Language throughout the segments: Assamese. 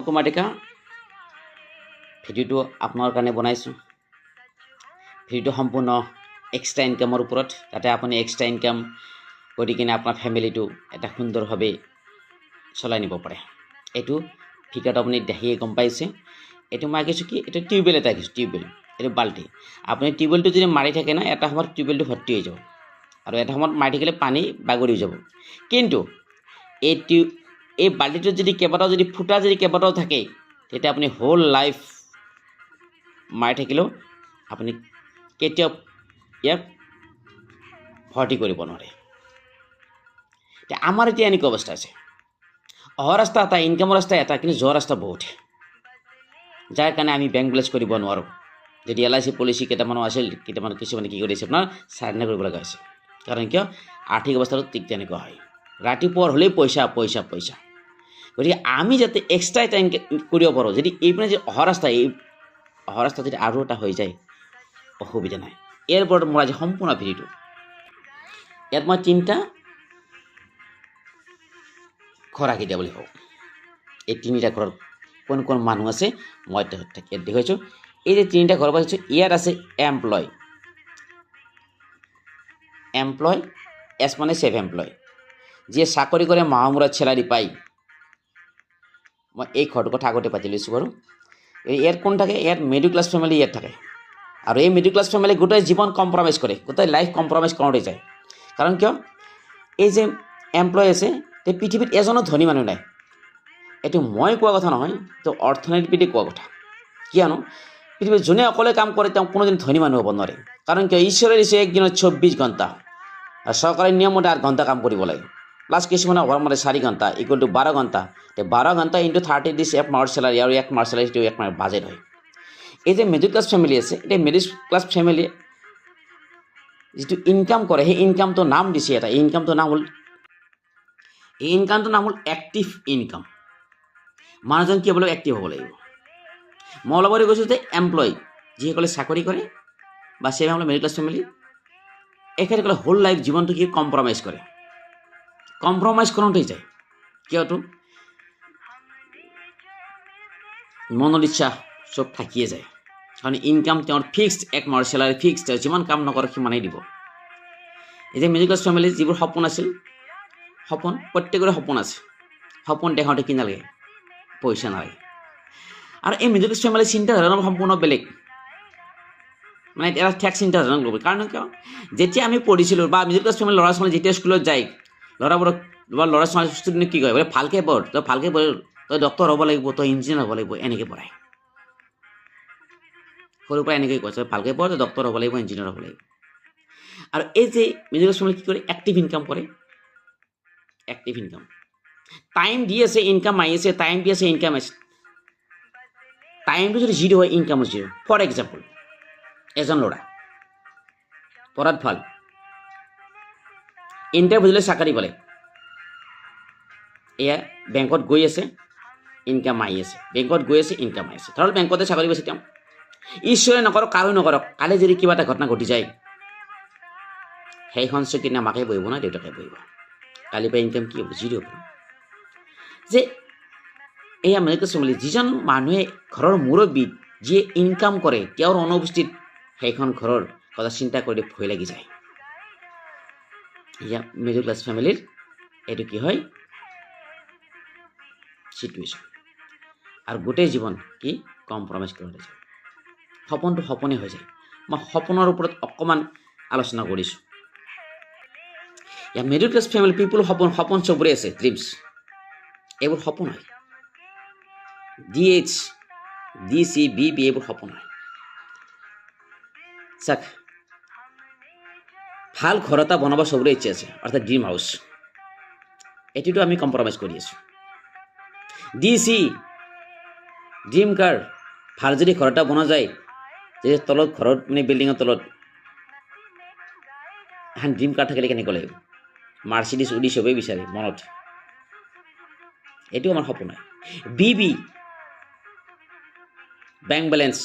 কুমাৰিকা ভিডিঅ'টো আপোনাৰ কাৰণে বনাইছোঁ। ভিডিঅ'টো সম্পূৰ্ণ এক্সট্ৰা ইনকামৰ ওপৰত, যাতে আপুনি এক্সট্ৰা ইনকাম কৰি কিনে আপোনাৰ ফেমিলিটো এটা সুন্দৰভাৱে চলাই নিব পাৰে। এইটো ফিগাৰটো আপুনি দেখিয়ে গম পাইছে। এইটো মই আঁকিছোঁ কি, এইটো টিউবৱেল এটা আঁকিছোঁ। টিউবৱেল এইটো বাল্টি। আপুনি টিউবৱেলটো যদি মাৰি থাকে না, এটা সময়ত টিউবৱেলটো ভৰ্তি হৈ যাব আৰু এটা সময়ত মাৰি থাকিলে পানী বাগৰি যাব। কিন্তু এই বাল্টিটোত যদি কেইবাটাও যদি ফুটা যদি কেইবাটাও থাকে, তেতিয়া আপুনি হোল লাইফ মাৰি থাকিলেও আপুনি কেতিয়াও ইয়াক ভৰ্তি কৰিব নোৱাৰে। এতিয়া আমাৰ এতিয়া এনেকুৱা অৱস্থা আছে, অহা ৰাস্তা এটা, ইনকামৰ ৰাস্তা এটা, কিন্তু যোৱা ৰাস্তা বহুত, যাৰ কাৰণে আমি বেংক বেলেঞ্চ কৰিব নোৱাৰোঁ। যদি LIC পলিচি কেইটামানো আছিল, কিছুমানে কি কৰিছে আপোনাৰ চাৰেণ্ডাৰ কৰিব লগা হৈছে। কাৰণ কিয়, আৰ্থিক অৱস্থাটো ঠিক তেনেকুৱা হয়, ৰাতিপুৱা হ'লেই পইচা পইচা পইচা। গতিকে আমি যাতে এক্সট্ৰা এটা কৰিব পাৰোঁ, যদি এইপিনে যে অহা ৰাস্তা যদি আৰু এটা হৈ যায়, অসুবিধা নাই। ইয়াৰ ওপৰত মোৰ আজি সম্পূৰ্ণ ভিডিঅ'টো। ইয়াত মই 3টা ঘৰ আঁকি দিয়া বুলি ভাবোঁ। এই 3টা ঘৰত কোন কোন মানুহ আছে মই ইয়াত দেখুৱাইছোঁ। এই যে 3টা ঘৰ পাইছোঁ, ইয়াত আছে এমপ্লয়, এছ মানে চেভ এমপ্লয়, যিয়ে চাকৰি কৰে মাহৰ মূৰত চেলাৰী পায়। মই এই ঘৰটোৰ কথা আগতে পাতি লৈছোঁ বাৰু। ইয়াত কোন থাকে, ইয়াত মিডিল ক্লাছ ফেমিলি ইয়াত থাকে। আৰু এই মিডিল ক্লাছ ফেমিলি গোটেই জীৱন কম্প্ৰমাইজ কৰে, গোটেই লাইফ কম্প্ৰমাইজ কৰোঁতে যায়। কাৰণ কিয়, এই যে এমপ্লয় আছে, তে পৃথিৱীত এজনো ধনী মানুহ নাই। এইটো মই কোৱা কথা নহয়, এইটো অৰ্থনীতিবিদে কোৱা কথা। কিয়নো পৃথিৱীত যোনে অকলে কাম কৰে তেওঁ কোনোদিন ধনী মানুহ হ'ব নোৱাৰে। কাৰণ কিয়, ঈশ্বৰে দিছে একদিনত 24 ঘণ্টা, আৰু চৰকাৰী নিয়মমতে 8 ঘণ্টা কাম কৰিব লাগে, প্লাছ কিছুমানে মতে 4 ঘণ্টা ইকুৱেল টু 12 ঘণ্টা। 12 ঘণ্টা ইনটু 30 দিছ 1 মাহৰ চেলাৰী, আৰু 1 মাহৰ চেলাৰী 1 মাহৰ বাজেট হয়। এই যে মিডিল ক্লাছ ফেমিলি আছে, এই মিডিল ক্লাছ ফেমিলিয়ে যিটো ইনকাম কৰে, সেই ইনকামটোৰ নাম দিছে এটা, এই ইনকামটোৰ নাম হ'ল এক্টিভ ইনকাম। মানুহজন কি হ'ব লাগিব, এক্টিভ হ'ব লাগিব। মই অলপ কৈছোঁ যে এমপ্লয়, যিসকলে চাকৰি কৰে বা সেই মিডিল ক্লাছ ফেমিলি, এখেতসকলে হোল লাইফ জীৱনটো কি কম্প্ৰমাইজ কৰে, কম্প্ৰমাইজ কৰোঁতেই যায়। কিয়তো মনৰ ইচ্ছা চব থাকিয়ে যায়। কাৰণ ইনকাম তেওঁৰ ফিক্সড, 1 মাহৰ চেলাৰী ফিক্সড, তেওঁ যিমান কাম নকৰক সিমানেই দিব। এই যে মিডিল ক্লাছ ফেমিলি যিবোৰ সপোন আছিল, সপোন প্ৰত্যেকৰে সপোন আছে, সপোন দেখাওঁতে কি নালাগে, পইচা নালাগে। আৰু এই মিডিল ক্লাছ ফেমিলিৰ চিন্তাধাৰণা সম্পূৰ্ণ বেলেগ, মানে এটা ঠেক চিন্তাধাৰণা ল'ব। কাৰণ কিয়, যেতিয়া আমি পঢ়িছিলোঁ বা মিডিল ক্লাছ ফেমিলিৰ ল'ৰা ছোৱালী যেতিয়া স্কুলত যায়, ল'ৰাবোৰক বা ল'ৰা ছোৱালী ষ্টুডেণ্টক কি কয়, বোলে ভালকৈ পঢ়, তই ভালকৈ পঢ়, তই ডক্টৰ হ'ব লাগিব, তই ইঞ্জিনিয়াৰ হ'ব লাগিব, এনেকৈ পঢ়ায়। সৰুৰ পৰা এনেকৈ কয়, তই ভালকৈ পঢ়, তই ডক্টৰ হ'ব লাগিব, ইঞ্জিনিয়াৰ হ'ব লাগিব। আৰু এই যে মিডিল ক্লাছ ফেমিলি কি কৰে, এক্টিভ ইনকাম কৰে। এক্টিভ ইনকাম, টাইম দি আছে, ইনকাম আহি আছে, টাইম দি আছে, ইনকাম আছে। টাইমটো যদি 0 হয়, ইনকামো 0। ফৰ এক্সাম্পল, এজন ল'ৰা পঢ়াত ভাল, ইণ্টাৰভিউ দিলে চাকৰি পালে, এয়া বেংকত গৈ আছে, ইনকাম আহি আছে, বেংকত গৈ আছে, ইনকাম আহি আছে, ধৰক বেংকতে চাকৰি পাইছে তেওঁ। ঈশ্বৰে নকৰক, কাৰো নকৰক, কালি যদি কিবা এটা ঘটনা ঘটি যায়, সেইখন চকীত না মাকে বহিব না দেউতাকে বহিব, কালিৰ পৰা ইনকাম কি হ'ব, 0 হ'ব। যে এয়া মিডিল ক্লাছ ফেমিলি, যিজন মানুহে ঘৰৰ মুৰব্বী, যিয়ে ইনকাম কৰে, তেওঁৰ অনুপস্থিত সেইখন ঘৰৰ কথা চিন্তা কৰি ভয় লাগি যায়। এয়া মিডিল ক্লাছ ফেমিলিৰ এইটো কি হয়, চিটুৱেশ্যন। আৰু গোটেই জীৱন কি কম্প্ৰমাইজ কৰোঁতে যায়, সপোনটো সপোনেই হৈ যায়। মই সপোনৰ ওপৰত অকণমান আলোচনা কৰিছোঁ। ইয়াৰ মিডিল ক্লাছ ফেমিলি পিপুল সপোন চবৰে আছে, ড্ৰিমছ, এইবোৰ সপোন হয়। DH, DC, BB এইবোৰ সপোন হয়। চাক, ভাল ঘৰ এটা বনাব চবৰে ইচ্ছা আছে, অৰ্থাৎ ড্ৰিম হাউচ। এইটোতো আমি কম্প্ৰমাইজ কৰি আছোঁ। DC, ড্ৰিম কাৰ, ভাল যদি ঘৰ এটা বনোৱা যায়, যে তলত ঘৰত মানে বিল্ডিঙৰ তলত এখন ড্ৰিম কাৰ থাকিলে কেনেকুৱা লাগিব, মাৰ্চিডিজ উডি চবেই বিচাৰে মনত, এইটো আমাৰ সপোন হয়। BB, বেংক বেলেঞ্চ,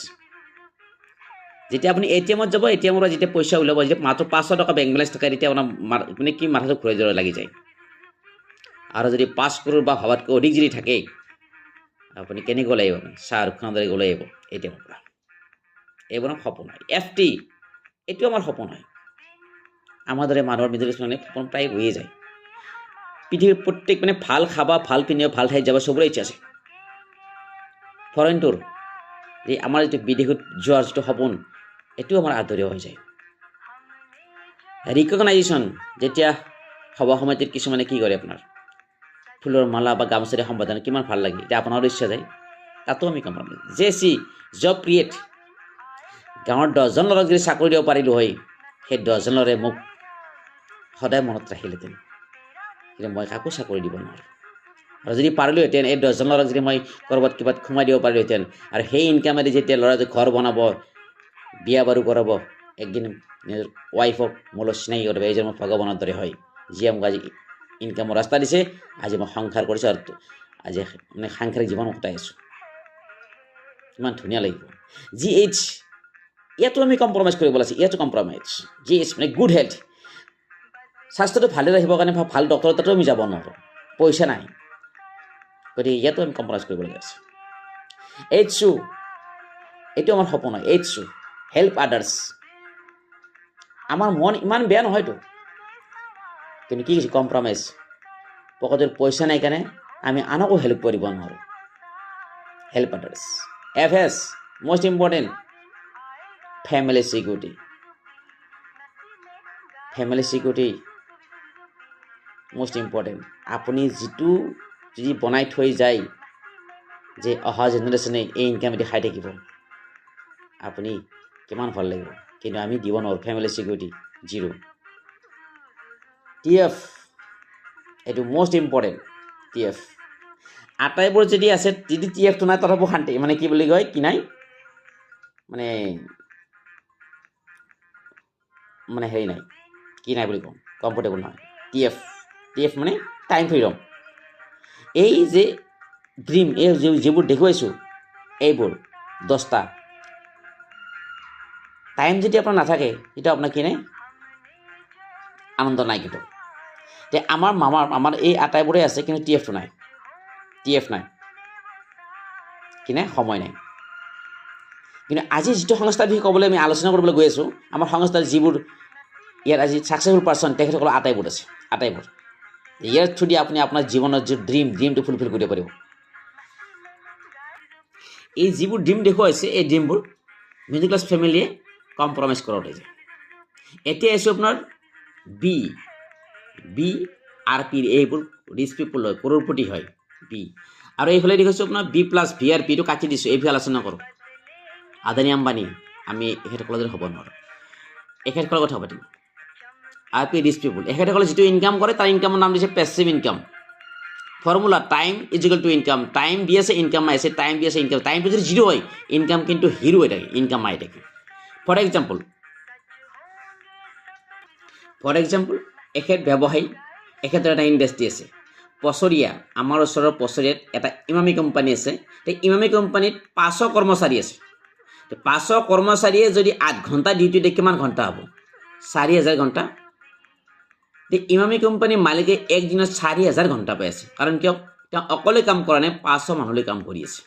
যেতিয়া আপুনি ATMত যাব, ATMৰ পৰা যেতিয়া পইচা ওলাব, যেতিয়া মাত্ৰ 500 টকা বেংক বেলেঞ্চ থাকে, তেতিয়া আপোনাৰ মানে কি মাথাটো ঘূৰাই লাগি যায়। আৰু যদি 5 কৰোৰ বা ভাবাতকৈ অধিক যদি থাকে, আপুনি কেনেকৈ ওলাই আহিব শ্বাহৰুখ খানৰ দৰে ওলাই আহিব এটিএমৰ পৰা এইবোৰ সপোন হয় FT এইটো আমাৰ সপোন হয় আমাৰ দৰে মানুহৰ মিডিল ক্লাছ মানে সপোন প্ৰায় হৈয়ে যায় পৃথিৱীৰ প্ৰত্যেক মানে ভাল খাবা ভাল পিন্ধিব ভাল ঠাইত যাব চবৰে ইচ্ছা আছে ফৰেন টুৰ যে আমাৰ যিটো বিদেশত যোৱাৰ যিটো সপোন এইটো আমাৰ আদৰীয় হৈ যায় ৰিকগনাইজেশ্যন যেতিয়া সভা সমিতিৰ কিছুমানে কি কৰে আপোনাৰ ফুলৰ মালা বা গামোচাৰে সম্বোধন কিমান ভাল লাগে এতিয়া আপোনাৰো ইচ্ছা যায় তাতো আমি কাম কৰিম JC জব ক্ৰিয়েট গাঁৱৰ 10জন ল'ৰাক যদি চাকৰি দিব পাৰিলোঁ হয় সেই 10জন ল'ৰাই মোক সদায় মনত ৰাখিলেহেঁতেন কিন্তু মই কাকো চাকৰি দিব নোৱাৰোঁ আৰু যদি পাৰিলোহেঁতেন এই 10জন ল'ৰাক যদি মই ক'ৰবাত কিবাত সোমাই দিব পাৰিলোহেঁতেন আৰু সেই ইনকামেদি যেতিয়া ল'ৰাটো ঘৰ বনাব বিয়া বাৰু কৰাব একদিন নিজৰ ৱাইফক মোলৈ চিনাকি কৰিব এইজন মোৰ ভগৱানৰ দৰে হয় যিয়ে মোক আজি ইনকামৰ ৰাস্তা দিছে আজি মই সংসাৰ কৰিছোঁ আৰু আজি মানে সাংসাৰিক জীৱন কটাই আছোঁ ইমান ধুনীয়া লাগিব GH ইয়াতো আমি কম্প্ৰমাইজ কৰিব লাগিছে ইয়াতো কম্প্ৰমাইজ GH মানে গুড হেল্থ স্বাস্থ্যটো ভালে ৰাখিবৰ কাৰণে ভাল ডক্টৰৰ তাতো আমি যাব নোৱাৰোঁ পইচা নাই গতিকে ইয়াতো আমি কম্প্ৰমাইজ কৰিব লগা আছে HU এইটো আমাৰ সপোন হয় HU হেল্প আদাৰ্ছ আমাৰ মন ইমান বেয়া নহয়তো কিন্তু কি কম্প্ৰমাইজ পকেটৰ পইচা নাই কাৰণে আমি আনকো হেল্প কৰিব নোৱাৰোঁ help others FS most important family security most important আপুনি যিটো যদি বনাই থৈ যায় যে অহা জেনেৰেশ্যনে এই ইনকাম এটি খাই থাকিব আপুনি কিমান ভাল লাগিব কিন্তু আমি দিব নোৱাৰোঁ ফেমিলি চিকিউৰিটি 0 TF এইটো most important TF আটাইবোৰ যদি আছে যদি TFটো নাই তথাপি শান্তি মানে কি বুলি কয় কি নাই মানে মানে হেৰি নাই কি নাই বুলি কওঁ কমফৰ্টেবল নহয় TF মানে টাইম ফ্ৰীডম এই যে ড্ৰিম এই যিবোৰ দেখুৱাইছোঁ এইবোৰ 10টা টাইম যদি আপোনাৰ নাথাকে তেতিয়া আপোনাৰ কি নাই আনন্দ নাই কিন্তু তে আমাৰ এই আটাইবোৰে আছে কিন্তু TFটো নাই TF নাই কি নাই সময় নাই কিন্তু আজি যিটো সংস্থাৰ বিষয়ে ক'বলৈ আমি আলোচনা কৰিবলৈ গৈ আছোঁ আমাৰ সংস্থাৰ যিবোৰ ইয়াত আজি ছাকচেছফুল পাৰ্চন তেখেতসকলৰ আটাইবোৰ আছে আটাইবোৰ ইয়াৰ থ্ৰুদি আপুনি আপোনাৰ জীৱনৰ যি ড্ৰিমটো ফুলফিল কৰিব পাৰিব এই যিবোৰ ড্ৰিম দেখুৱাইছে এই ড্ৰিমবোৰ মিডিল ক্লাছ ফেমিলিয়ে কম্প্ৰমাইজ কৰা যায় এতিয়া আছোঁ আপোনাৰ বি RP এইবোৰ ৰিচ পিপল হয় কৰোৰপতি হয় বি আৰু এইফালে দেখিছোঁ আপোনাৰ B+V আৰু Pটো কাটি দিছোঁ এইফালে আলোচনা কৰোঁ আদানী আম্বানী আমি এখেতসকলৰ দৰে হ'ব নোৱাৰোঁ এখেতসকলৰ কথা পাতিম RP ৰিচ পিপল এখেতসকলে যিটো ইনকাম কৰে তাৰ ইনকামৰ নাম দিছে পেছিভ ইনকাম ফৰ্মুলা টাইম ইজিকেল টু ইনকাম টাইম দি আছে ইনকাম আহি আছে টাইম দি আছে ইনকাম টাইমটো যদি 0 হয় ইনকাম কিন্তু হিৰো হৈ থাকে ইনকাম আহি থাকে ফৰ এক্সাম্পল এখেত ব্যৱসায়ী এখেতৰ এটা ইণ্ডাষ্ট্ৰি আছে পছৰীয়া আমাৰ ওচৰৰ পছৰীয়াত এটা ইমামী কোম্পানী আছে সেই ইমামী কোম্পানীত 500 কৰ্মচাৰী আছে 500 কৰ্মচাৰীয়ে যদি 8 ঘণ্টা ডিউটি দিয়ে কিমান ঘণ্টা হ'ব 4000 ঘণ্টা ইমামী কোম্পানী মালিকে একদিনত 4000 ঘণ্টা পাই আছে কাৰণ কিয় তেওঁ অকলে কাম কৰা নাই 500 মানুহলৈ কাম কৰি আছে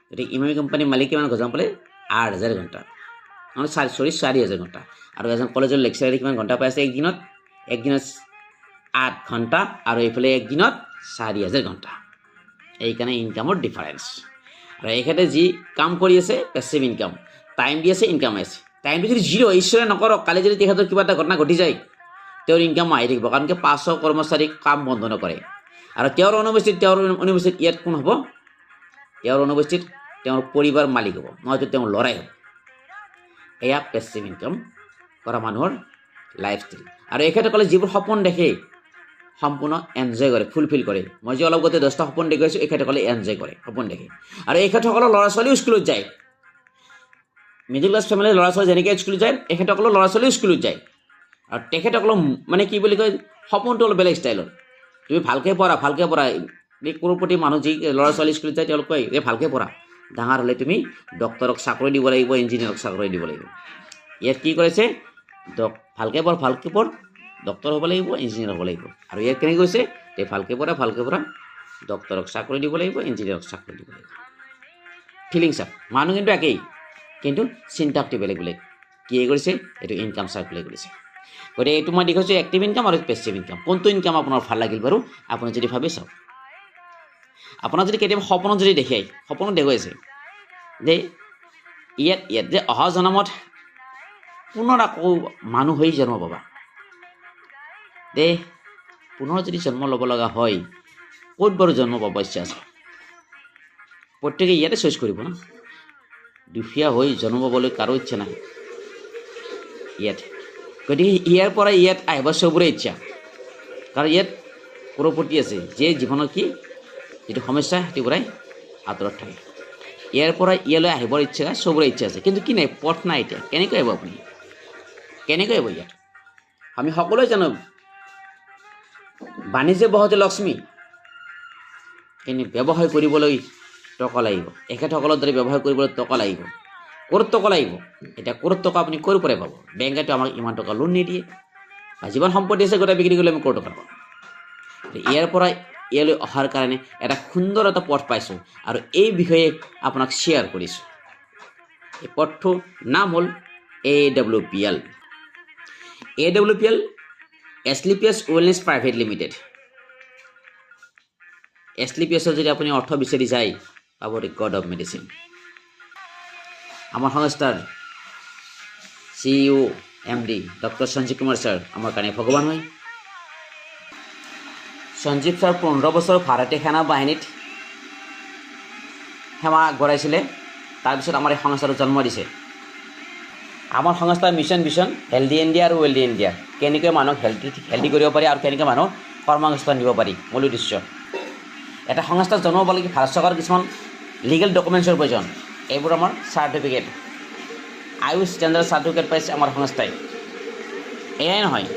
গতিকে ইমামী কোম্পানী মালিকে কিমান ঘণ্টা পালে 8000 ঘণ্টা মানে 4000 ঘণ্টা আৰু এজন কলেজৰ লেকচাৰে কিমান ঘণ্টা পাই আছে একদিনত 8 ঘণ্টা আৰু এইফালে একদিনত 4000 ঘণ্টা এইকাৰণে ইনকামৰ ডিফাৰেঞ্চ আৰু এখেতে যি কাম কৰি আছে পেছিভ ইনকাম টাইম দি আছে ইনকাম আছে টাইমটো যদি 0 ঈশ্বৰে নকৰক কালি যদি তেখেতৰ কিবা এটা ঘটনা ঘটি যায় তেওঁৰ ইনকাম আহি থাকিব কাৰণ কি 500 কৰ্মচাৰী কাম বন্ধ নকৰে আৰু তেওঁৰ অনুপস্থিত ইয়াত কোন হ'ব তেওঁৰ অনুপস্থিত তেওঁৰ পৰিবাৰ মালিক হ'ব নহয়তো তেওঁৰ ল'ৰাই হ'ব এয়া পেছিভ ইনকাম কৰা মানুহৰ লাইফষ্টাইল আৰু এখেতসকলে যিবোৰ সপোন দেখে সম্পূৰ্ণ এনজয় কৰে ফুলফিল কৰে মই যে অলপ গতে 10টা সপোন দেখুৱাইছোঁ এখেতসকলে এনজয় কৰে সপোন দেখে আৰু এখেতসকলৰ ল'ৰা ছোৱালীও স্কুলত যায় মিডিল ক্লাছ ফেমিলিৰ ল'ৰা ছোৱালী যেনেকৈ স্কুলত যায় এখেতসকলৰ ল'ৰা ছোৱালীও স্কুলত যায় আৰু তেখেতসকলৰ মানে কি বুলি কয় সপোনটো অলপ বেলেগ ষ্টাইলৰ তুমি ভালকৈ পঢ়া এই কৰোৰপতি মানুহ যি ল'ৰা ছোৱালী স্কুলত যায় তেওঁলোকে কয় যে ভালকৈ পঢ়া ডাঙৰ হ'লে তুমি ডক্টৰক চাকৰি দিব লাগিব ইঞ্জিনিয়াৰক চাকৰি দিব লাগিব ইয়াত কি কৰিছে ভালকৈ পঢ় ডক্টৰ হ'ব লাগিব ইঞ্জিনিয়াৰ হ'ব লাগিব আৰু ইয়াত কেনেকৈ কৈছে তে ভালকৈ পঢ়া ডক্টৰক চাকৰি দিব লাগিব, ইঞ্জিনিয়াৰক চাকৰি দিব লাগিব। ফিলিংছ আপ মানুহ কিন্তু একেই, কিন্তু চিন্তা শক্তি বেলেগ বেলেগ। কি কৰিছে এইটো ইনকাম চাৰ্কুলেট কৰিছে। গতিকে এইটো মই দেখাইছোঁ এক্টিভ ইনকাম আৰু পেছিভ ইনকাম। কোনটো ইনকাম আপোনাৰ ভাল লাগিল বাৰু আপুনি যদি ভাবি চাওক। আপোনাৰ যদি কেতিয়াবা সপোনত যদি দেখে, সপোনত দেখুৱাইছে যে ইয়াত যে অহা জন্মত পুনৰ আকৌ মানুহ হৈ জন্ম পাবা, দে পুনৰ যদি জন্ম ল'ব লগা হয় ক'ত বাৰু জন্ম পাব ইচ্ছা আছে? প্ৰত্যেকে ইয়াতে চইচ কৰিব না। দুখীয়া হৈ জন্ম পাবলৈ কাৰো ইচ্ছা নাই ইয়াত। গতিকে ইয়াৰ পৰা ইয়াত আহিব চবৰে ইচ্ছা, কাৰণ ইয়াত কৰপতি আছে যে জীৱনৰ কি যিটো সমস্যা সেইটো পৰাই আঁতৰত থাকে। ইয়াৰ পৰা ইয়ালৈ আহিবৰ ইচ্ছা চবৰে ইচ্ছা আছে, কিন্তু কি নাই, পথ নাই। এতিয়া কেনেকৈ আহিব আপুনি? কেনেকৈ আহিব ইয়াত? আমি সকলোৱে জানো বাণিজ্য বঢ়াওঁতে লক্ষ্মী, কিন্তু ব্যৱসায় কৰিবলৈ টকা লাগিব। এখেতসকলৰ দৰে ব্যৱসায় কৰিবলৈ টকা লাগিব। ক'ত টকা লাগিব? এতিয়া ক'ত টকা আপুনি ক'ৰ পৰাই পাব? বেংকেতো আমাক ইমান টকা লোন নিদিয়ে, বা যিমান সম্পত্তি আছে গোটেই বিক্ৰী কৰিলে আমি ক'ৰ টকা পাম? ইয়াৰ পৰা ইয়ালৈ অহাৰ কাৰণে এটা সুন্দৰ এটা পথ পাইছোঁ, আৰু এই বিষয়ে আপোনাক শ্বেয়াৰ কৰিছোঁ। এই পথটোৰ নাম হ'ল AWPL। AWPL Asclepius wellness private limited. এছলিপিয়াছৰ যদি আপুনি অৰ্থ বিচাৰি যায় পাব গড অফ মেডিচিন। আমাৰ সংস্থাৰ CEO MD doctor Sanjeev Kumar sir আমাৰ কাৰণে ভগৱান হয়। সঞ্জীৱ ছাৰ 15 বছৰ ভাৰতীয় সেনা বাহিনীত সেৱা আগবঢ়াইছিলে। তাৰপিছত আমাৰ এই সংস্থাটো জন্ম দিছে। আমাৰ সংস্থাৰ মিছন ভিছন হেল্ডি ইণ্ডিয়া আৰু ৱেল্ডি ইণ্ডিয়া। কেনেকৈ মানুহক হেল্ডি কৰিব পাৰি আৰু কেনেকৈ মানুহক কৰ্মসংস্থাপন দিব পাৰি, মূল উদ্দেশ্য। এটা সংস্থা জন্ম হ'ব লাগে ভাৰত চৰকাৰৰ কিছুমান লিগেল ডকুমেণ্টছৰ প্ৰয়োজন। এইবোৰ আমাৰ চাৰ্টিফিকেট, আয়ুষ ষ্টেণ্ডাৰ্ড চাৰ্টিফিকেট পাইছে আমাৰ সংস্থাই। এয়াই নহয়,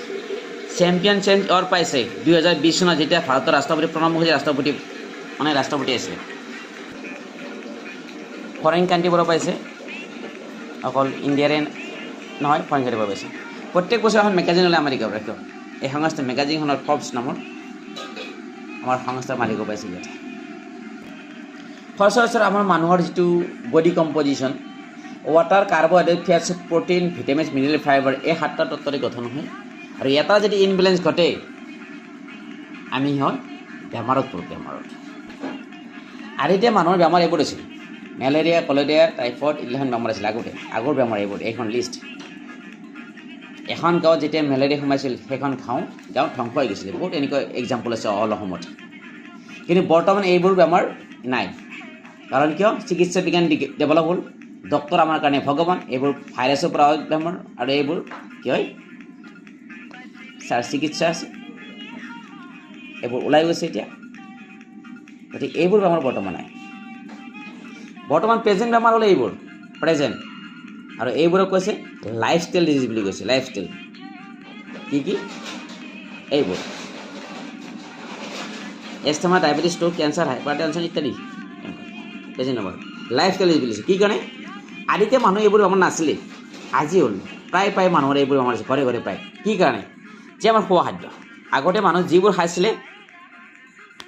চেম্পিয়ন চেঞ্জ এৱাৰ্ড পাইছে 2020 চনত, যেতিয়া ভাৰতৰ ৰাষ্ট্ৰপতি প্ৰণৱ মুখাৰ্জী ৰাষ্ট্ৰপতি আছিলে। ফৰেইন কাণ্ট্ৰিবোৰো পাইছে, অকল ইণ্ডিয়াৰে নহয়, ফৰেইন কাণ্ট্ৰিবোৰ পাইছে। প্ৰত্যেক বছৰ এখন মেগাজিন ওলাই আমেৰিকাৰ পৰা। কিয়? এই সংস্থা মেগাজিনখনৰ ফৰ্বছ নামৰ আমাৰ সংস্থাৰ মালিকো পাইছে ইয়াতে। সচৰাচৰ আমাৰ মানুহৰ যিটো body composition, water, carbohydrate, fates, protein, vitamins, mineral, fibre, এই 7টা তত্ত্বৰে গঠন হয়। আৰু এটা যদি ইনবেলেঞ্চ ঘটে আমি হয় বেমাৰত পৰোঁ, বেমাৰত। আৰু এতিয়া মানুহৰ বেমাৰ এইবোৰ আছিল, মেলেৰিয়া, কলেৰিয়া, টাইফইড, এইগিলাখন বেমাৰ আছিল আগৰ বেমাৰ এইবোৰ। এইখন লিষ্ট। এখন গাঁৱত যেতিয়া মেলেৰিয়া সোমাইছিল সেইখন গাঁও ধ্বংস হৈ গৈছিলে। বহুত এনেকুৱা এক্সাম্পল আছে অল অসমত। কিন্তু বৰ্তমান এইবোৰ বেমাৰ নাই। কাৰণ কিয়? চিকিৎসা বিজ্ঞান ডেভেলপ হ'ল, ডক্তৰ আমাৰ কাৰণে ভগৱান। এইবোৰ ভাইৰাছৰ পৰা হয় বেমাৰ, আৰু এইবোৰ কি হয় চিকিৎসা আছে, এইবোৰ ওলাই গৈছে এতিয়া। গতিকে এইবোৰ বেমাৰ বৰ্তমান নাই। বৰ্তমান প্ৰেজেণ্ট বেমাৰ হ'লে এইবোৰ প্ৰেজেণ্ট, আৰু এইবোৰক কৈছে লাইফষ্টাইল ডিজিজ বুলি কৈছে। লাইফষ্টাইল কি এইবোৰ এষ্টেমা, ডায়েবেটিছ, ষ্ট্ৰোক, কেঞ্চাৰ, হাইপাৰটেনশ্যন ইত্যাদি প্ৰেজেণ্ট বেমাৰ। লাইফষ্টাইল ডিজিজ বুলি কৈছে। কি কাৰণে? আদিতে মানুহ এইবোৰ বেমাৰ নাছিলে, আজি হ'ল প্ৰায় মানুহৰ এইবোৰ বেমাৰ আছে, ঘৰে ঘৰে প্ৰায়। কি কাৰণে? যে আমাৰ খোৱা খাদ্য। আগতে মানুহ যিবোৰ খাইছিলে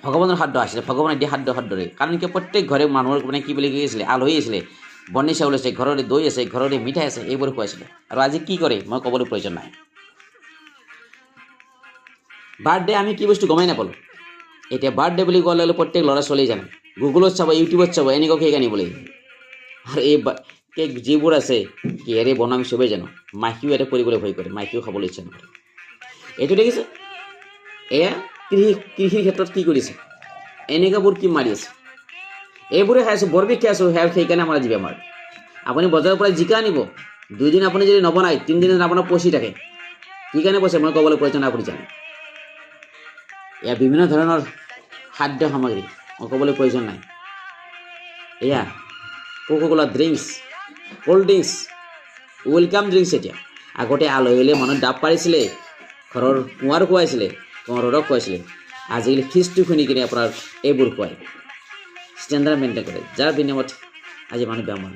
ভগৱানৰ খাদ্য আছিলে, ভগৱানে দিয়া খাদ্যৰে। কাৰণ কি? প্ৰত্যেক ঘৰে মানুহৰ কি বুলি কৈছিলে, আলহী আছিলে, বৰ্ণি চাউল আছে, ঘৰৰে দৈ আছে, ঘৰৰে মিঠাই আছে, এইবোৰ খুৱাইছিলে। আৰু আজি কি কৰে মই ক'বলৈ প্ৰয়োজন নাই। বাৰ্থডে আমি কি বস্তু গমেই নাপালোঁ। এতিয়া বাৰ্থডে বুলি ক'লে প্ৰত্যেক ল'ৰা ছোৱালী জানে, গুগলত চাব, ইউটিউবত চাব, এনেকুৱা কেক আনিবলৈ। আৰু এই কেক যিবোৰ আছে কিহেৰে বনাম চবেই জানো। মাখিও ইয়াতে কৰিবলৈ ভয় কৰে, মাখিও খাবলৈ ইচ্ছা নকৰে। এইটো দেখিছে, এয়া কৃষিৰ ক্ষেত্ৰত কি কৰিছে, এনেকুৱাবোৰ কি মাৰি আছে। এইবোৰে খাই আছোঁ, বৰবিধ খাই আছোঁ, সেইকাৰণে আমাৰ আজি বেমাৰ। আপুনি বজাৰৰ পৰা জিকা আনিব, 2 দিন আপুনি যদি নবনায় 3 দিন আপোনাৰ পচি থাকে। কি কাৰণে পচে মই ক'বলৈ প্ৰয়োজন নাই, আপুনি জানে। এয়া বিভিন্ন ধৰণৰ খাদ্য সামগ্ৰী, মই ক'বলৈ প্ৰয়োজন নাই। এয়া Coca-Cola drinks, cold drinks, welcome drinks. এতিয়া আগতে আলহী হ'লে মানুহ ডাব পাৰিছিলে, ঘৰৰ কুঁৱাৰ খুৱাইছিলে, কুঁৱৰৰ ৰস খুৱাইছিলে। আজিকালি ফিজটো খুন্দি কিনে আপোনাৰ এইবোৰ খুৱায়, ষ্টেণ্ডাৰ্ড মেইনটেইন কৰে, যাৰ বিনিময়ত আজি মানুহ বেমাৰ।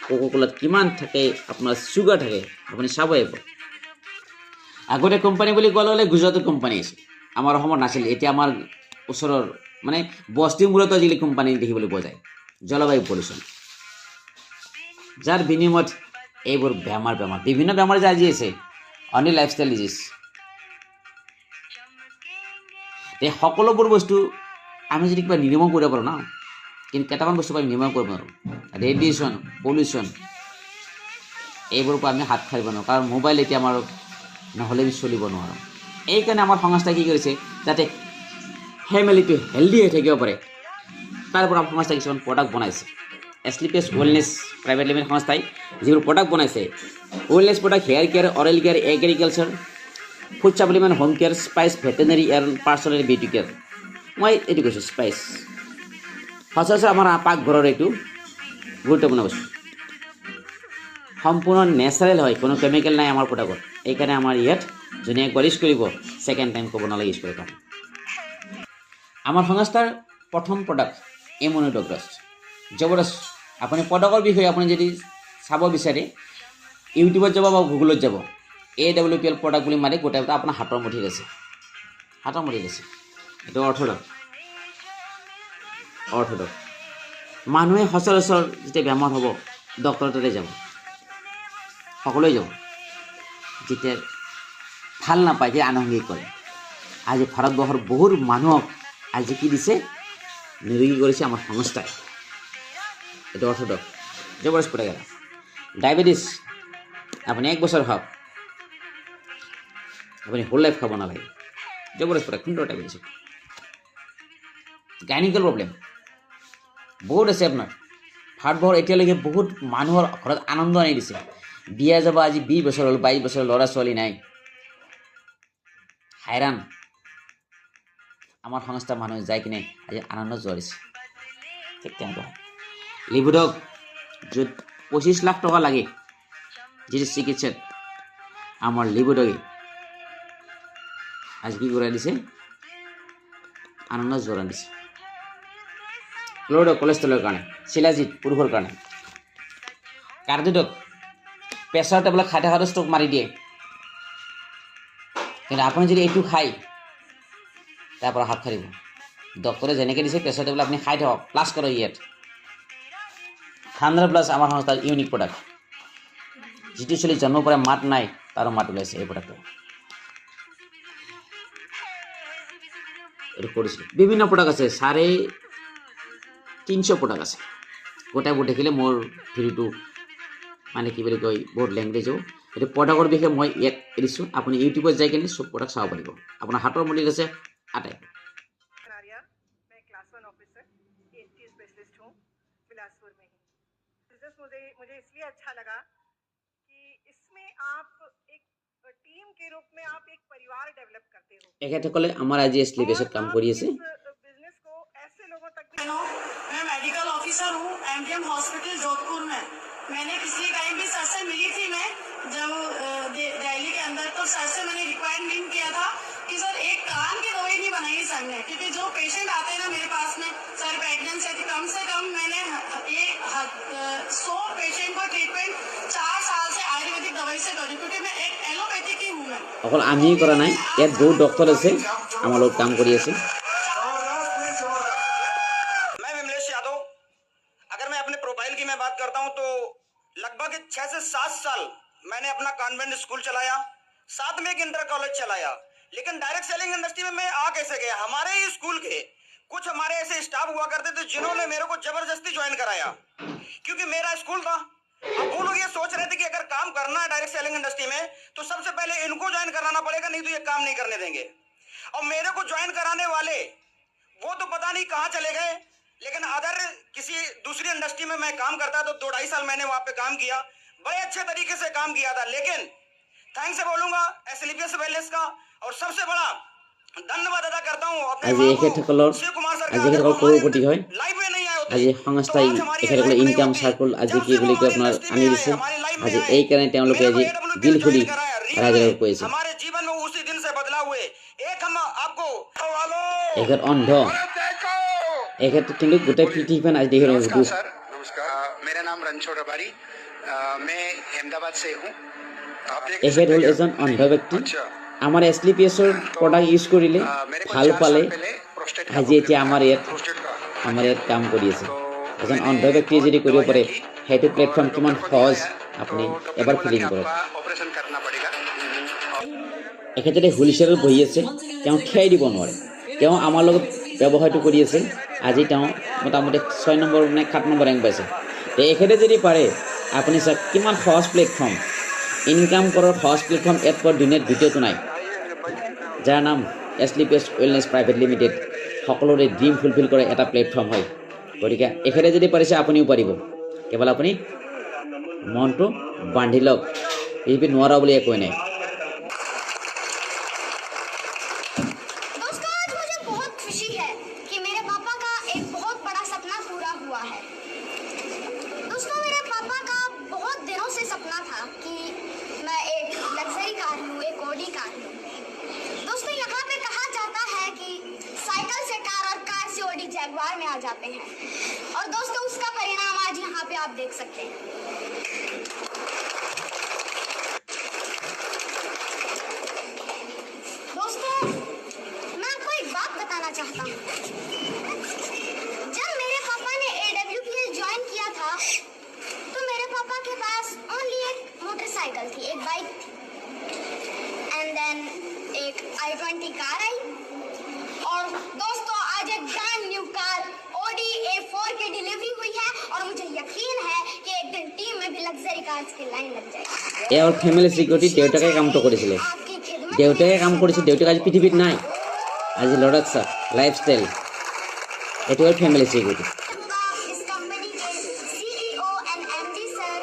কোকা-কোলাত কিমান থাকে আপোনাৰ চুগাৰ থাকে, আপুনি চাব আহিব। আগতে কোম্পানী বুলি কোৱাৰ লগে লগে গুজৰাটৰ কোম্পানী আছিল, আমাৰ অসমত নাছিল। এতিয়া আমাৰ ওচৰৰ মানে বস্তিৰ মূলতো আজিকালি কোম্পানী দেখিবলৈ পোৱা যায় জলবায়ু পলিউশ্যন যাৰ বিনিময়ত এইবোৰ বেমাৰ বিভিন্ন বেমাৰ যে আজি আছে অনলি লাইফষ্টাইল ডিজিজ এই সকলোবোৰ বস্তু আমি যদি কিবা নিৰ্মূল কৰিব পাৰোঁ ন কিন্তু কেইটামান বস্তু আমি নিৰ্মূল কৰিব নোৱাৰোঁ ৰেডিয়েশ্যন পলিউশ্যন এইবোৰৰ পৰা আমি হাত সাৰিব নোৱাৰোঁ কাৰণ মোবাইল এতিয়া আমাৰ নহ'লে আমি চলিব নোৱাৰোঁ এইকাৰণে আমাৰ সংস্থাই কি কৰিছে যাতে ফেমিলিটো হেল্ডি হৈ থাকিব পাৰে তাৰ পৰা সংস্থাই কিছুমান প্ৰডাক্ট বনাইছে এছলিপিএছ ৱেলনেছ প্ৰাইভেট লিমিটেড সংস্থাই যিবোৰ প্ৰডাক্ট বনাইছে wellness product hair care oral care agriculture food supplement home care spice veterinary and personal beauty care মই এইটো কৈছোঁ স্পাইচ সচৰাচৰ আমাৰ পাকঘৰৰ এইটো গুৰুত্বপূৰ্ণ বস্তু সম্পূৰ্ণ নেচাৰেল হয় কোনো কেমিকেল নাই আমাৰ প্ৰডাক্টত এইকাৰণে আমাৰ ইয়াত যোনে একবাৰ ইউজ কৰিব ছেকেণ্ড টাইম ক'ব নালাগে ইউজ কৰিব আমাৰ সংস্থাৰ প্ৰথম প্ৰডাক্ট ইমিউনোডগ্ৰাছ জবৰদস্ত আপুনি প্ৰডাক্টৰ বিষয়ে আপুনি যদি চাব বিচাৰে ইউটিউবত যাব বা গুগলত যাব AWPL প্ৰডাক্ট বুলি মাৰি গোটেই আপোনাৰ হাতৰ মুঠিত আছে এইটো অৰ্থডক্স মানুহে সচৰাচৰ যেতিয়া বেমাৰ হ'ব ডক্টৰৰ তাতে যাব সকলোৱে যাব যেতিয়া ভাল নাপায় যে আনুষংগিক কৰে আজি ভাৰতবৰ্ষৰ বহুত মানুহক আজি কি দিছে নিৰোগী কৰিছে আমাৰ সংস্থাই এইটো অৰ্থডক্স জবৰদস্ত প্ৰডাক্ট ডায়েবেটিছ আপুনি 1 বছৰ খাওক আপুনি হোল লাইফ খাব নালাগে জবৰদস্ত প্ৰডাক্ট সুন্দৰ ডায়েবেটিছ গাইনিকেল প্ৰব্লেম বহুত আছে আপোনাৰ ভাৰতবৰ্ষৰ এতিয়ালৈকে বহুত মানুহৰ ঘৰত আনন্দ আনি দিছে বিয়া যাব আজি 20 বছৰ হ'ল 22 বছৰ ল'ৰা ছোৱালী নাই হাইৰাণ আমাৰ সংস্থা মানুহ যাই কিনে আজি আনন্দ জোৱাৰিছে ঠিক তেনেকুৱা লিবিডক য'ত 25 লাখ টকা লাগে যিটো চিকিৎসাত আমাৰ লিবিডকে আজি কি কৰাই দিছে আনন্দ জোৰান দিছে ক্ল'ৰডক কলেষ্ট্ৰলৰ কাৰণে শিলাজিৎ পুৰুষৰ কাৰণে কাৰ্ডিডক প্ৰেছাৰ টেবলেট খাই থকাটো ষ্টক মাৰি দিয়ে কিন্তু আপুনি যদি এইটো খায় তাৰ পৰা হাত সাৰিব ডক্টৰে যেনেকৈ দিছে প্ৰেছাৰ টেবলেট আপুনি খাই থাকক প্লাছ কৰক ইয়াত 100+ আমাৰ সংস্থাৰ ইউনিক প্ৰডাক্ট যিটো চলি জন্মৰ পৰা মাত নাই তাৰো মাত ওলাইছে এই প্ৰডাক্টটো এইটো কৰিছিলোঁ বিভিন্ন প্ৰডাক্ট আছে 350 প্ৰডাক্ট আছে গোটাইবোৰ দেখিলে মোৰ ভিডিঅ'টো মানে কি বুলি কয় বহুত লেংগুৱেজ হ'ব এইটো প্ৰডাক্টৰ বিষয়ে মই ইয়াত এৰিছোঁ আপুনি ইউটিউবত যাই কিনে চব প্ৰডাক্ট চাব পাৰিব আপোনাৰ হাতৰ মুঠিত আছে আটাই मैं क्लास 1 ऑफिसर ENT स्पेशलिस्ट हूँ बिलासपुर में ही बिजनेस मुझे इसलिए अच्छा लगा कि इसमें आप एक टीम के रूप में आप एक परिवार डेवलप करते हो এখেতসকলে আমাৰ আজি এছলিপিএছত কাম কৰি আছে बिजनेस को ऐसे लोगों तक मैं मेडिकल ऑफिसर हूँ MDM हॉस्पिटल जोधपुर में मैंने पिछले टाइम भी सर से मिली थी मैं जब दिल्ली के अंदर तो सर से मैंने रिक्वायरमेंट किया था कि सर एक कान की दवाई नहीं बनाई सर ने क्योंकि जो पेशेंट आते हैं ना मेरे पास में सर प्रेगनेंट है कम से कम मैंने 100 पेशेंट को ट्रीटमेंट 4 साल से आयुर्वेदिक दवाई से करी क्योंकि मैं एक एलोपैथिक ही हूँ मैं অকল আমি কৰা নাই ইয়াত বহুত ডক্টৰ আছে আমাৰ লগত কাম কৰি আছে मैं विमलेश यादव अगर मैं अपने प्रोफाइल की मैं बात करता हूं तो लगभग 6 से 7 साल मैंने अपना कॉन्वेंट स्कूल चलाया साथ में एक इंटर कॉलेज चलाया लेकिन डायरेक्ट सेलिंग इंडस्ट्री में मैं आ कैसे गया हमारे ही स्कूल के कुछ हमारे ऐसे स्टाफ हुआ करते थे जिन्होंने मेरे को जबरदस्ती ज्वाइन कराया क्योंकि मेरा स्कूल था अब वो लोग ये सोच रहे थे कि अगर काम करना है डायरेक्ट सेलिंग इंडस्ट्री में तो सबसे पहले इनको ज्वाइन कराना पड़ेगा नहीं तो ये काम नहीं करने देंगे और मेरे को ज्वाइन कराने वाले वो तो पता नहीं कहाँ चले गए लेकिन अगर किसी दूसरी इंडस्ट्री में मैं काम करता तो 2-2.5 साल मैंने वहां पे काम किया बड़े अच्छे तरीके से काम किया था लेकिन थैंक्स बोलूंगा एसलीपीएस वेलनेस का और सबसे बड़ा धन्यवाद अदा करता हूं अपने আজি এখেতসকলৰ शिव कुमार सर আজি এখেতসকল কৰোড়পতি হয় लाइव में नहीं आए होते আজি সংস্থাই এখেতসকলে ইনকাম চাৰ্কুল আজি কি বুলি কয় আপোনাৰ আনি দিছে আজি এইকাৰণে তেওঁলোকে আজি দিল খুলি ৰাইজক কৈ আছে हमारे जीवन में उसी दिन से बदलाव हुए एक हम आपको এখেত অন্ধ এখেত কিন্তু গোটেই পৃথিৱীখন আজি দেখি नमस्कार ৰ'ব सर नमस्कार मेरा नाम रणछोड़ रबारी मैं अहमदाबाद से हूँ आप देख এখেত হ'ল এজন অন্ধ ব্যক্তি আমাৰ এছলিপিএছৰ প্ৰডাক্ট ইউজ কৰিলে ভাল পালে प्रोस्टेट আজি এতিয়া আমাৰ ইয়াত কাম কৰি আছে এজন অন্ধ ব্যক্তিয়ে যদি কৰিব পাৰে সেইটো প্লেটফৰ্ম কিমান সহজ আপুনি এবাৰ ফিলিং কৰক ऑपरेशन करना पड़ेगा এখেতে হুইলচেয়াৰত বহি আছে তেওঁ থিয়াই দিব নোৱাৰে তেওঁ আমাৰ লগত ব্যৱসায়টো কৰি আছে আজি তেওঁ মোটামুটি 6 নম্বৰ নে 7 নম্বৰ ৰেংক পাইছে এখেতে যদি পাৰে আপুনি চাওক কিমান সহজ প্লেটফৰ্ম ইনকাম কৰাৰ সহজ প্লেটফৰ্ম এট পৰ দুনিয়াত দ্বিতীয়টো নাই যাৰ নাম এছলিপেছ ৱেলনেছ প্ৰাইভেট লিমিটেড সকলোৰে ড্ৰিম ফুলফিল কৰা এটা প্লেটফৰ্ম হয় গতিকে এখেতে যদি পাৰিছে আপুনিও পাৰিব কেৱল আপুনি মনটো বান্ধি লওক এই নোৱাৰা বুলি একোৱেই নাই दोस्तों आज मुझे बहुत खुशी है कि मेरे पापा का एक बहुत बड़ा सपना पूरा हुआ है दोस्तों मेरे पापा का बहुत दिनों से सपना था कि मैं एक लग्जरी कार लूँ एक ऑडी कार लूँ दोस्तों यहाँ पे कहा जाता है कि साइकिल से कार और कार से ऑडी जैगवार में आ जाते हैं और दोस्तों उसका परिणाम आज यहाँ पे आप देख सकते हैं दोस्तों मैं आपको एक बात बताना चाहता हूँ जब मेरे पापा ने AWPL ज्वाइन किया था तो मेरे पापा के पास ओनली एक मोटरसाइकिल थी एक बाइक थी एंड देन एक i20 कार आई और दोस्तों आज एक brand new car Audi A4 की डिलीवरी हुई है और मुझे यकीन है कि एक दिन टीम में भी लग्जरी कार्स की लाइन लग जाएगी এওঁৰ ফেমিলি সিকিউৰিটি দেউতাকে কামটো কৰিছিলে आपकी खिदमत দেউতাকে কাম কৰিছে দেউতাক আজি পৃথিৱীত নাই আজি ল'ৰাক চাওক লাইফষ্টাইল এইটো হ'ল ফেমিলি সিকিউৰিটি इस company K CEO and MD sir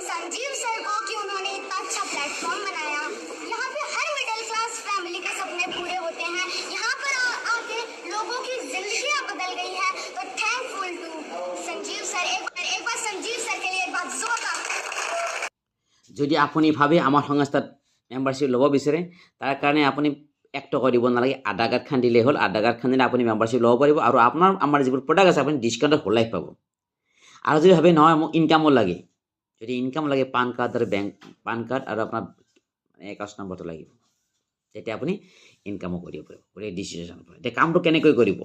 Sanjeev sir को कि उन्होंने इतना अच्छा प्लेटफॉर्म बनाया यहाँ पे हर मिडिल क्लास फैमिली के सपने पूरे होते हैं यहाँ पर आके लोगों की जिंदगियाँ बदल गई है तो थैंकफुल टू संजीव सर एक बार संजीव सर के लिए एक बार जोरदार যদি আপুনি ভাবে আমাৰ সংস্থাত মেম্বাৰশ্বিপ ল'ব বিচাৰে তাৰ কাৰণে আপুনি 1 টকা দিব নালাগে আধাৰ কাৰ্ড খান দিলে হ'ল আধাৰ কাৰ্ড খান দিলে আপুনি মেম্বাৰশ্বিপ ল'ব পাৰিব আৰু আপোনাৰ আমাৰ যিবোৰ প্ৰডাক্ট আছে আপুনি ডিছকাউণ্টত হোল লাইফ পাব আৰু যদি ভাবে নহয় মোক ইনকামো লাগে যদি ইনকাম লাগে পান কাৰ্ড আৰু বেংক পান কাৰ্ড আৰু আপোনাৰ একাউণ্ট নম্বৰটো লাগিব তেতিয়া আপুনি ইনকামো কৰিব পাৰিব গোটেই ডিচিশ্যন এতিয়া কামটো কেনেকৈ কৰিব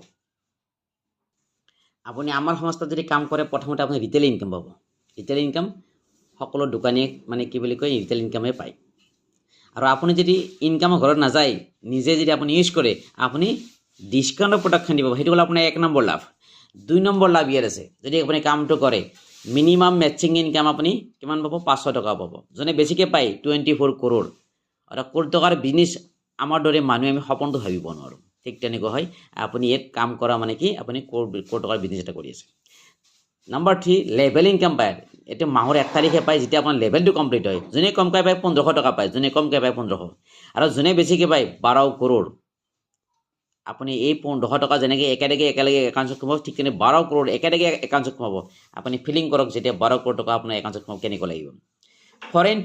আপুনি আমাৰ সংস্থাত যদি কাম কৰে প্ৰথমতে আপুনি ৰিটেল ইনকাম পাব ৰিটেল ইনকাম সকলো দোকানীয়ে মানে কি বুলি কয় ৰিটেল ইনকামে পায় আৰু আপুনি যদি ইনকামৰ ঘৰত নাযায় নিজে যদি আপুনি ইউজ কৰে আপুনি ডিছকাউণ্টৰ প্ৰডাক্টখন দিব সেইটো হ'ল আপোনাৰ 1 নম্বৰ লাভ 2 নম্বৰ লাভ ইয়াৰ আছে যদি আপুনি কামটো কৰে মিনিমাম মেচিং ইনকাম আপুনি কিমান পাব 500 টকা পাব জনে বেছিকৈ পায় 24 কৰোৰ আৰু কোটি টকাৰ বিজনেছ আমাৰ দৰে মানুহে আমি সপোনটো ভাবিব নোৱাৰোঁ ঠিক তেনেকৈ হয় আপুনি ইয়াত কাম কৰা মানে কি আপুনি কোটি টকাৰ বিজনেছ এটা কৰি আছে নম্বৰ 3 লেভেল ইনকাম পায় এটা মাহৰ 1 তাৰিখে পায় যেতিয়া আপোনাৰ লেভেলটো কমপ্লিট হয় জনে কমকৈ পায় 1500 টকা পায় জনে কমকৈ পায় 1500 আৰু জনে বেছিকৈ পায় 12 কৰোৰ আপুনি এই 1500 টকা যেনেকৈ একেলগে একাউণ্টত সোমাব ঠিক তেনে 12 কৰোৰ একেলগে একাউণ্টত সোমাব আপুনি ফিলিং কৰক যেতিয়া 12 কৰোৰ টকা আপোনাৰ একাউণ্টত সোমাব কেনেকৈ লাগিব ফৰেন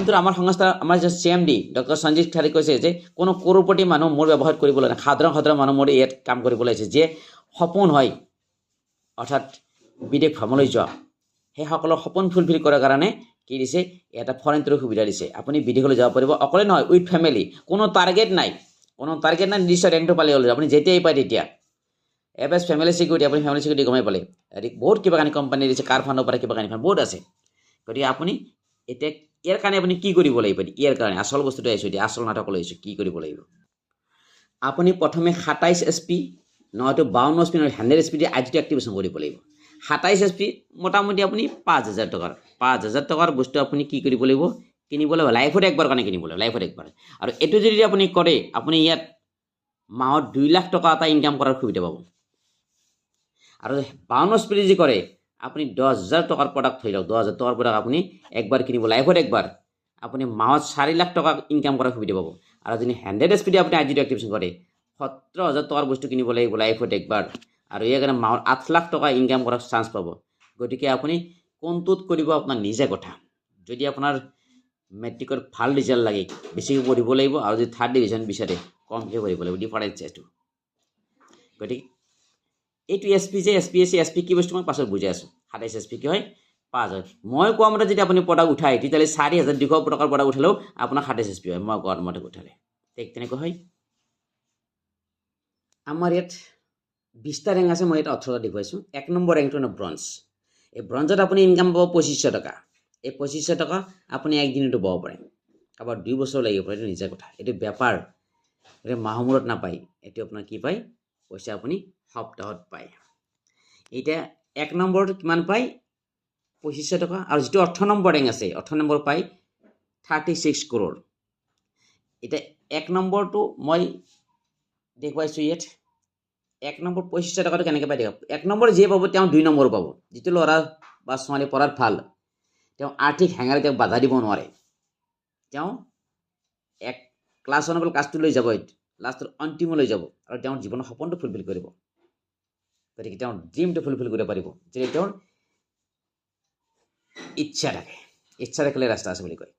টুৰ আমাৰ সংস্থা আমাৰ যে CMD ডক্টৰ সঞ্জীৱ খাৰে কৈছে যে কোনো কৰোৰপতি মানুহ মোৰ ব্যৱহাৰ কৰিবলৈ নাই সাধাৰণ মানুহ মোৰ ইয়াত কাম কৰিবলৈ আছে যে সপোন হয় অৰ্থাৎ বিদেশ ভ্ৰমণলৈ যোৱা সেই সকলৰ সপোন ফুলফিল কৰাৰ কাৰণে কি দিছে এটা ফৰেন টুৰ সুবিধা দিছে আপুনি বিদেশলৈ যাব পাৰিব অকলে নহয় উইথ ফেমিলি কোনো টাৰ্গেট নাই নিশ্চয় ৰেংকটো পালে হ'ল আপুনি যেতিয়াই পায় তেতিয়া এফএছ ফেমিলি সিকিউৰিটি আপুনি ফেমিলি সিকিউৰিটি গমাই পালে বহুত কিবা কানি কোম্পানী দিছে কাৰ ফাণ্ডৰ পৰা কিবা কানি ফাণ্ড বহুত আছে গতিকে আপুনি এতিয়া ইয়াৰ কাৰণে আপুনি কি কৰিব লাগিব ইয়াৰ কাৰণে আচল বস্তুটো আহিছোঁ এতিয়া আচল নাটকলৈ আহিছোঁ কি কৰিব লাগিব আপুনি প্ৰথমে 27 SP নহয়তো 52 SP নহয় 100 SP আইডিটো এক্টিভেশ্যন কৰিব লাগিব 27 SP মোটামুটি আপুনি 5000 টকাৰ বস্তু আপুনি কি কৰিব লাগিব কিনিব লাগিব লাইফত একবাৰ কাৰণে কিনিব লাগিব লাইফত একবাৰ আৰু এটো যদি আপুনি কৰে আপুনি ইয়াত মাহত 2 লাখ টকা এটা ইনকাম কৰাৰ সুবিধা পাব আৰু 52 স্পিড যি কৰে আপুনি 10000 টকাৰ প্ৰডাক্ট হৈ যাওক 10000 টকাৰ প্ৰডাক্ট আপুনি একবাৰ কিনিব লাইফত একবাৰ আপুনি মাহত 4 লাখ টকা ইনকাম কৰাৰ সুবিধা পাব আৰু যদি 100 স্পিড আপুনি আইডিটো এক্টিভেশ্যন কৰে 17000 টকাৰ বস্তু কিনিব লাগিব লাইফত একবাৰ আৰু ইয়াৰ কাৰণে মাহত 8 লাখ টকা ইনকাম কৰাৰ চান্স পাব গতিকে আপুনি কোনটোত কৰিব আপোনাৰ নিজে কথা যদি আপোনাৰ মেট্ৰিকৰ ভাল ৰিজাল্ট লাগে বেছিকৈ পঢ়িব লাগিব আৰু যদি 3rd ডিভিজন বিচাৰে কমকৈ পঢ়িব লাগিব ডিফাৰেন্স এইটো গতিকে এইটো SP কি বস্তু মই পাছত বুজাই আছোঁ 27 SP কি হয় 5000 মই কোৱা মতে যদি আপুনি প্ৰডাক্ট উঠায় তেতিয়াহ'লে 4200 টকাৰ প্ৰডাক্ট উঠালেও আপোনাৰ 27 SP হয় মই কোৱা মতে উঠালে ঠিক তেনেকৈ হয় আমাৰ ইয়াত 20টা ৰেংক আছে, মই ইয়াত 18টা দেখুৱাইছোঁ। 1 নম্বৰ ৰেংকটো ন ব্ৰঞ্জ। এই ব্ৰঞ্জত আপুনি ইনকাম পাব 2500 টকা। এই 2500 টকা আপুনি একদিনতো পাব পাৰে, কাৰোবাৰ 2 বছৰ লাগিব পাৰে, এইটো নিজা কথা। এইটো বেপাৰ, এইটো মাহৰ মূৰত নাপায়, এইটো আপোনাৰ কি পায়, পইচা আপুনি সপ্তাহত পায়। এতিয়া 1 নম্বৰটো কিমান পায়, 2500 টকা। আৰু যিটো 18 নম্বৰ ৰেংক আছে, 18 নম্বৰ পায় 36 crore। এতিয়া 1 নম্বৰটো মই দেখুৱাইছোঁ ইয়াত। 1 নম্বৰ 2500 টকাটো কেনেকৈ পাই দিয়ক। 1 নম্বৰ যিয়ে পাব তেওঁ 2 নম্বৰ পাব। যিটো ল'ৰা বা ছোৱালী পঢ়াত ভাল, তেওঁ আৰ্থিক হেঙাৰে তেওঁক বাধা দিব নোৱাৰে, তেওঁ ক্লাছ 1 ক্লাছ 2 লৈ যাব, লাষ্টৰ অন্তিমলৈ যাব আৰু তেওঁৰ জীৱনৰ সপোনটো ফুলফিল কৰিব। গতিকে তেওঁৰ ড্ৰিমটো ফুলফিল কৰিব পাৰিব, যদি তেওঁৰ ইচ্ছা থাকে। ইচ্ছা থাকিলে ৰাস্তা আছে বুলি কয়।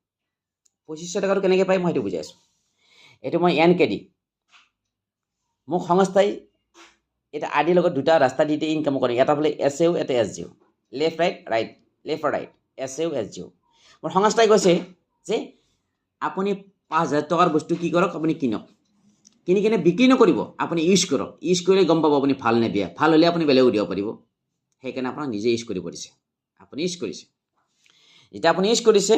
2500 টকাটো কেনেকৈ পায় মই সেইটো বুজাই আছোঁ। এইটো মই NKD, মোক সংস্থাই এটা আদিৰ লগত 2টা ৰাস্তা দি ইনকাম কৰে। এটা বোলে SAO, এটা SGO, left right SAO SGO। মোৰ সংস্থাই কৈছে যে আপুনি 5000 টকাৰ বস্তু কি কৰক, আপুনি কিনক, কিনি কিনে বিক্ৰী নকৰিব, আপুনি ইউজ কৰক। ইউজ কৰিলে গম পাব আপুনি ভাল নে বেয়া। ভাল হ'লে আপুনি বেলেগো দিব পাৰিব। সেইকাৰণে আপোনাক নিজে ইউজ কৰিব দিছে। আপুনি ইউজ কৰিছে, যেতিয়া আপুনি ইউজ কৰিছে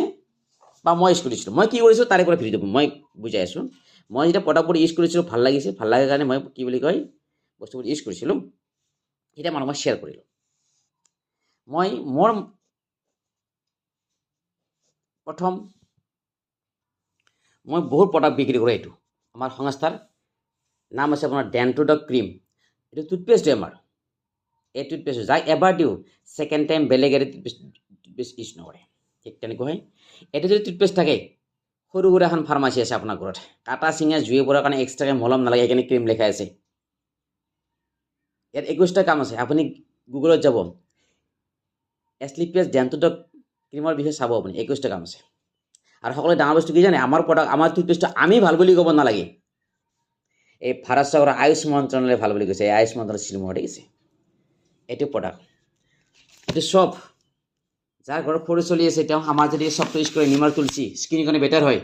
বা মই ইউজ কৰিছিলোঁ, মই কি কৰিছোঁ তাৰে পৰা ভিডিঅ' মই বুজাই আছোঁ। মই যেতিয়া প্ৰডাক্টবোৰ ইউজ কৰিছিলোঁ ভাল লাগিছে, ভাল লাগে কাৰণে মই কি বুলি কয় বস্তুবোৰ ইউজ কৰিছিলোঁ, এতিয়া মানুহক মই শ্বেয়াৰ কৰিলোঁ। মই বহুত প্ৰডাক্ট বিক্ৰী কৰোঁ। এইটো আমাৰ সংস্থাৰ নাম আছে আপোনাৰ ডেণ্টোডক ক্ৰীম। এইটো টুথপেষ্ট আমাৰ। এই টুথপেষ্ট যাক এবাৰ দিওঁ ছেকেণ্ড টাইম বেলেগ এটা টুথপেষ্ট ইউজ নকৰে। ঠিক তেনেকুৱা হয়। এইটো যদি টুথপেষ্ট থাকে, সৰু সুৰা এখন ফাৰ্মাচী আছে আপোনাৰ ঘৰত, কাটা চিঙা জুই পৰাৰ কাৰণে এক্সট্ৰাকৈ মলম নালাগে, সেইকাৰণে ক্ৰীম লেখা আছে। ইয়াত 21টা কাম আছে। আপুনি গুগলত যাব, এছলিপিয়াছ ডেণ্টোডক ক্ৰীমৰ বিষয়ে চাব, আপুনি 21টা কাম আছে। আৰু সকলোৱে ডাঙৰ বস্তু কি জানে, আমাৰ প্ৰডাক্ট, আমাৰ টুথপেষ্টটো আমি ভাল বুলি ক'ব নালাগে, এই ভাৰত চৰকাৰৰ আয়ুষ মন্ত্ৰণালয়ে ভাল বুলি কৈছে। এই আয়ুষ মন্ত্ৰণালয় চিনেমা দেখিছে। এইটো প্ৰডাক্ট, এইটো চব যাৰ ঘৰত সৰু চলি আছে, তেওঁ আমাৰ যদি চবটো ইউজ কৰে, নিমৰ তুলসী স্কিনৰ কাৰণে বেটাৰ হয়।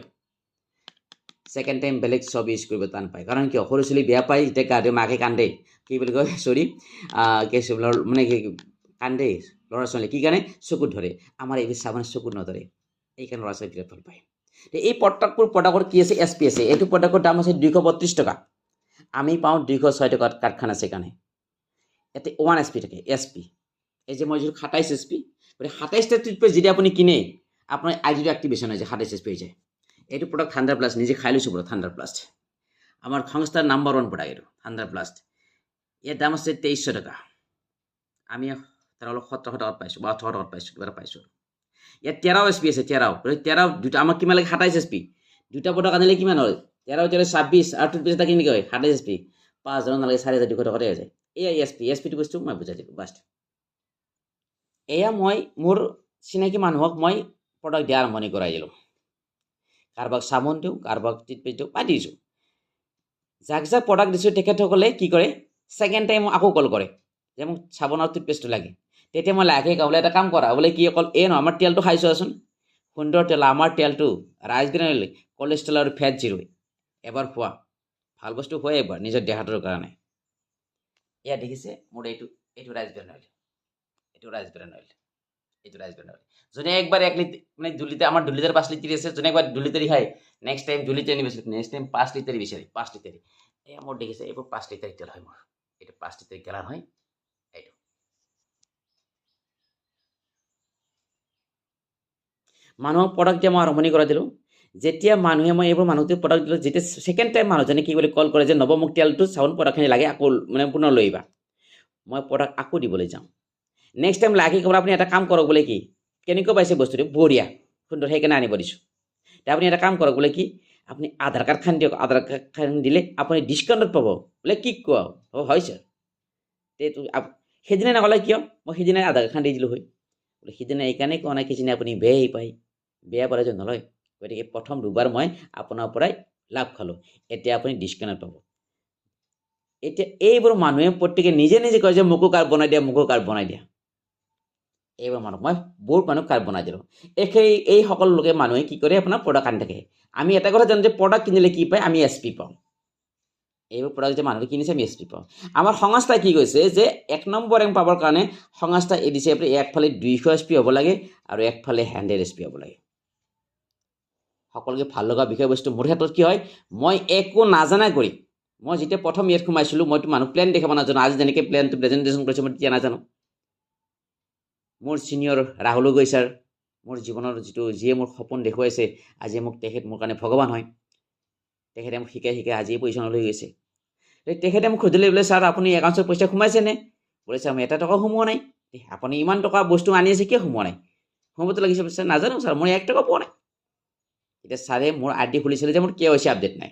ছেকেণ্ড টাইম বেলেগ চব ইউজ কৰিব টান পায়। কাৰণ কিয়, সৰু চলি বেয়া পায়, যেতিয়া গা ধুই মাকে কান্দে, কি বুলি কয় মানে কি কান্দে ল'ৰা ছোৱালী, কি কাৰণে চকুত ধৰে। আমাৰ এইবোৰ চাবানে চকুত নধৰে, এইকাৰণে ল'ৰা ছোৱালী বিৰাট ভাল পায়। এই প্ৰডাক্টৰ কি আছে, SP আছে। এইটো প্ৰডাক্টৰ দাম আছে 232 টকা। আমি পাওঁ 206 টকাত কাৰখানা আছে কাৰণে। ইয়াতে 1 SP থাকে, SP। এই যে মই যিটো 27 SP, গতিকে 27টা টুথপেষ্ট যদি আপুনি কিনে, আপোনাৰ আইডিটো এক্টিভেশ্যন হৈ যায়, 27 SP হৈ যায়। এইটো প্ৰডাক্ট থাণ্ডাৰ প্লাছ, নিজে খাই লৈছোঁ পুৰা থাণ্ডাৰ প্লাছ। আমাৰ সংস্থাৰ নাম্বাৰ 1 প্ৰডাক্ট এইটো থাণ্ডাৰ প্লাছ। ইয়াৰ দাম আছে 2300 টকা। আমি তাৰ অলপ 1700 টকাত পাইছোঁ বা 1800 টকাত পাইছোঁ, কিবা এটা পাইছোঁ। ইয়াত 13 SP আছে, 13 দুটা। আমাক কিমান লাগে, 27 SP। দুটা প্ৰডাক্ট আনিলে কিমান হয়, 13 26, আৰু টুথপেষ্ট এটা কিনি কয় 27 SP, 5000 নালাগে, 4200 টকাতে হৈ যায়। এয়া SPটো বস্তু মই বুজাই দিলোঁ বাষ্ট। এয়া মই মোৰ চিনাকি মানুহক মই প্ৰডাক্ট দিয়া আৰম্ভণি কৰাই দিলোঁ। কাৰোবাক চাবোন দিওঁ, কাৰোবাক টুথপেষ্ট দিওঁ, পাই দিছোঁ। যাক যাক প্ৰডাক্ট দিছোঁ তেখেতসকলে কি কৰে, ছেকেণ্ড টাইম আকৌ কল কৰে যে মোক চাবোন আৰু টুথপেষ্টটো লাগে। তেতিয়া মই লাহে বোলে এটা কাম কৰা, বোলে কি অকল নহয়, আমাৰ তেলটো খাই চোৱাচোন, সুন্দৰ তেল। আমাৰ তেলটো ৰাজগিৰি কলেষ্ট্ৰল আৰু ফেট জিৰ'। এবাৰ খোৱা, ভাল বস্তু খোৱাই এবাৰ নিজৰ দেহাটোৰ কাৰণে। এয়া দেখিছে মোৰ এইটো ৰাজগিৰি অইল, এইটো ৰাজগিৰি অইল। যোনে একবাৰ 1 লিটাৰ মানে 2 লিটাৰ, আমাৰ 2 লিটাৰ 5 লিটাৰ আছে, যোনে একবাৰ 2 লিটাৰ খায়, নেক্সট টাইম 2 লিটাৰ নিবিচাৰে, নেক্সট টাইম 5 লিটাৰ বিচাৰে, 5 লিটাৰ। এয়া মোৰ দেখিছে, এইবোৰ 5 লিটাৰ তেল হয় মোৰ। এইটো 5 লিটাৰ গেলান হয়। এইটো মানুহক প্ৰডাক্ট দিয়া মই আৰম্ভণি কৰাই দিলোঁ। যেতিয়া মানুহে মই এইবোৰ মানুহটোক প্ৰডাক্ট দিলোঁ, যেতিয়া ছেকেণ্ড টাইম মানুহজনে কি বুলি কল কৰে যে নৱ মোক তেলটো চাবোন প্ৰডাক্টখিনি লাগে, আকৌ মানে পুনৰ লৈ আহিবা, মই প্ৰডাক্ট আকৌ দিবলৈ যাওঁ। নেক্সট টাইম লাগে ক'ব, আপুনি এটা কাম কৰক, বোলে কি কেনেকৈ পাইছে বস্তুটো, বঢ়িয়া সুন্দৰ, সেইকাৰণে আনিব দিছোঁ। এতিয়া আপুনি এটা কাম কৰক, বোলে কি আপুনি আধাৰ কাৰ্ড খান দিয়ক, আধাৰ কাৰ্ড খান দিলে আপুনি ডিছকাউণ্টত পাব। বোলে কি কোৱা, হয় ছাৰ। এইটো সেইদিনাই নক'লে কিয়, মই সেইদিনাই আধাৰ কাৰ্ড খান দি দিলোঁ হয়। বোলে সিদিনা এইকাৰণেই কোৱা নাই, কিজানি আপুনি বেয়াই পায়, বেয়া পালে যে নলয়। গতিকে প্ৰথম 2বাৰ মই আপোনাৰ পৰাই লাভ খালোঁ, এতিয়া আপুনি ডিছকাউণ্টত পাব। এতিয়া এইবোৰ মানুহে প্ৰত্যেকে নিজে নিজে কয় যে মোকো কাৰ্ড বনাই দিয়া, মোকো কাৰ্ড বনাই দিয়া। এইবোৰ মানুহক মই বহুত মানুহক কাৰ্ড বনাই দিলোঁ। এই সকলো লোকে মানুহে কি কৰে, আপোনাৰ প্ৰডাক্ট আনি থাকে। আমি এটা কথা জানো যে প্ৰডাক্ট কিনিলে কি পায়, আমি SP পাওঁ। এইবোৰ প্ৰডাক্ট যে মানুহে কিনিছে আমি SP পাওঁ আমাৰ সংস্থাই কি কৈছে যে 1 নম্বৰ ৰেংক পাবৰ কাৰণে সংস্থা এই দিছে আপুনি একফালে 200 SP হ'ব লাগে আৰু একফালে 100 SP হ'ব লাগে সকলোকে ভাল লগা বিষয়বস্তু মোৰ ক্ষেত্ৰত কি হয় মই একো নাজানা কৰি মই যেতিয়া প্ৰথম ইয়াত সোমাইছিলোঁ মইতো মানুহ প্লেন দেখাব নাজানো আজি যেনেকৈ প্লেনটো প্ৰেজেণ্টেশ্যন কৰিছোঁ মই তেতিয়া নাজানো মোৰ ছিনিয়ৰ ৰাহুল গগৈ ছাৰ মোৰ জীৱনৰ যিয়ে মোৰ সপোন দেখুৱাইছে আজি মোক তেখেত মোৰ কাৰণে ভগৱান হয় তেখেতে মোক শিকাই আজি এই পজিশ্যনলৈ গৈছে তেখেতে মোক সুধিলে বোলে ছাৰ আপুনি একাউণ্টছত পইচা সোমাইছেনে বোলে ছাৰ মই 1 টকা সোমোৱা নাই আপুনি ইমান টকা বস্তু আনি আছে কিয় সোমোৱা নাই সোমাবতো লাগিছে ছাৰ নাজানো ছাৰ মই 1 টকা পোৱা নাই এতিয়া ছাৰে মোৰ আইডি খুলিছিলে যে মোৰ KYC আপডেট নাই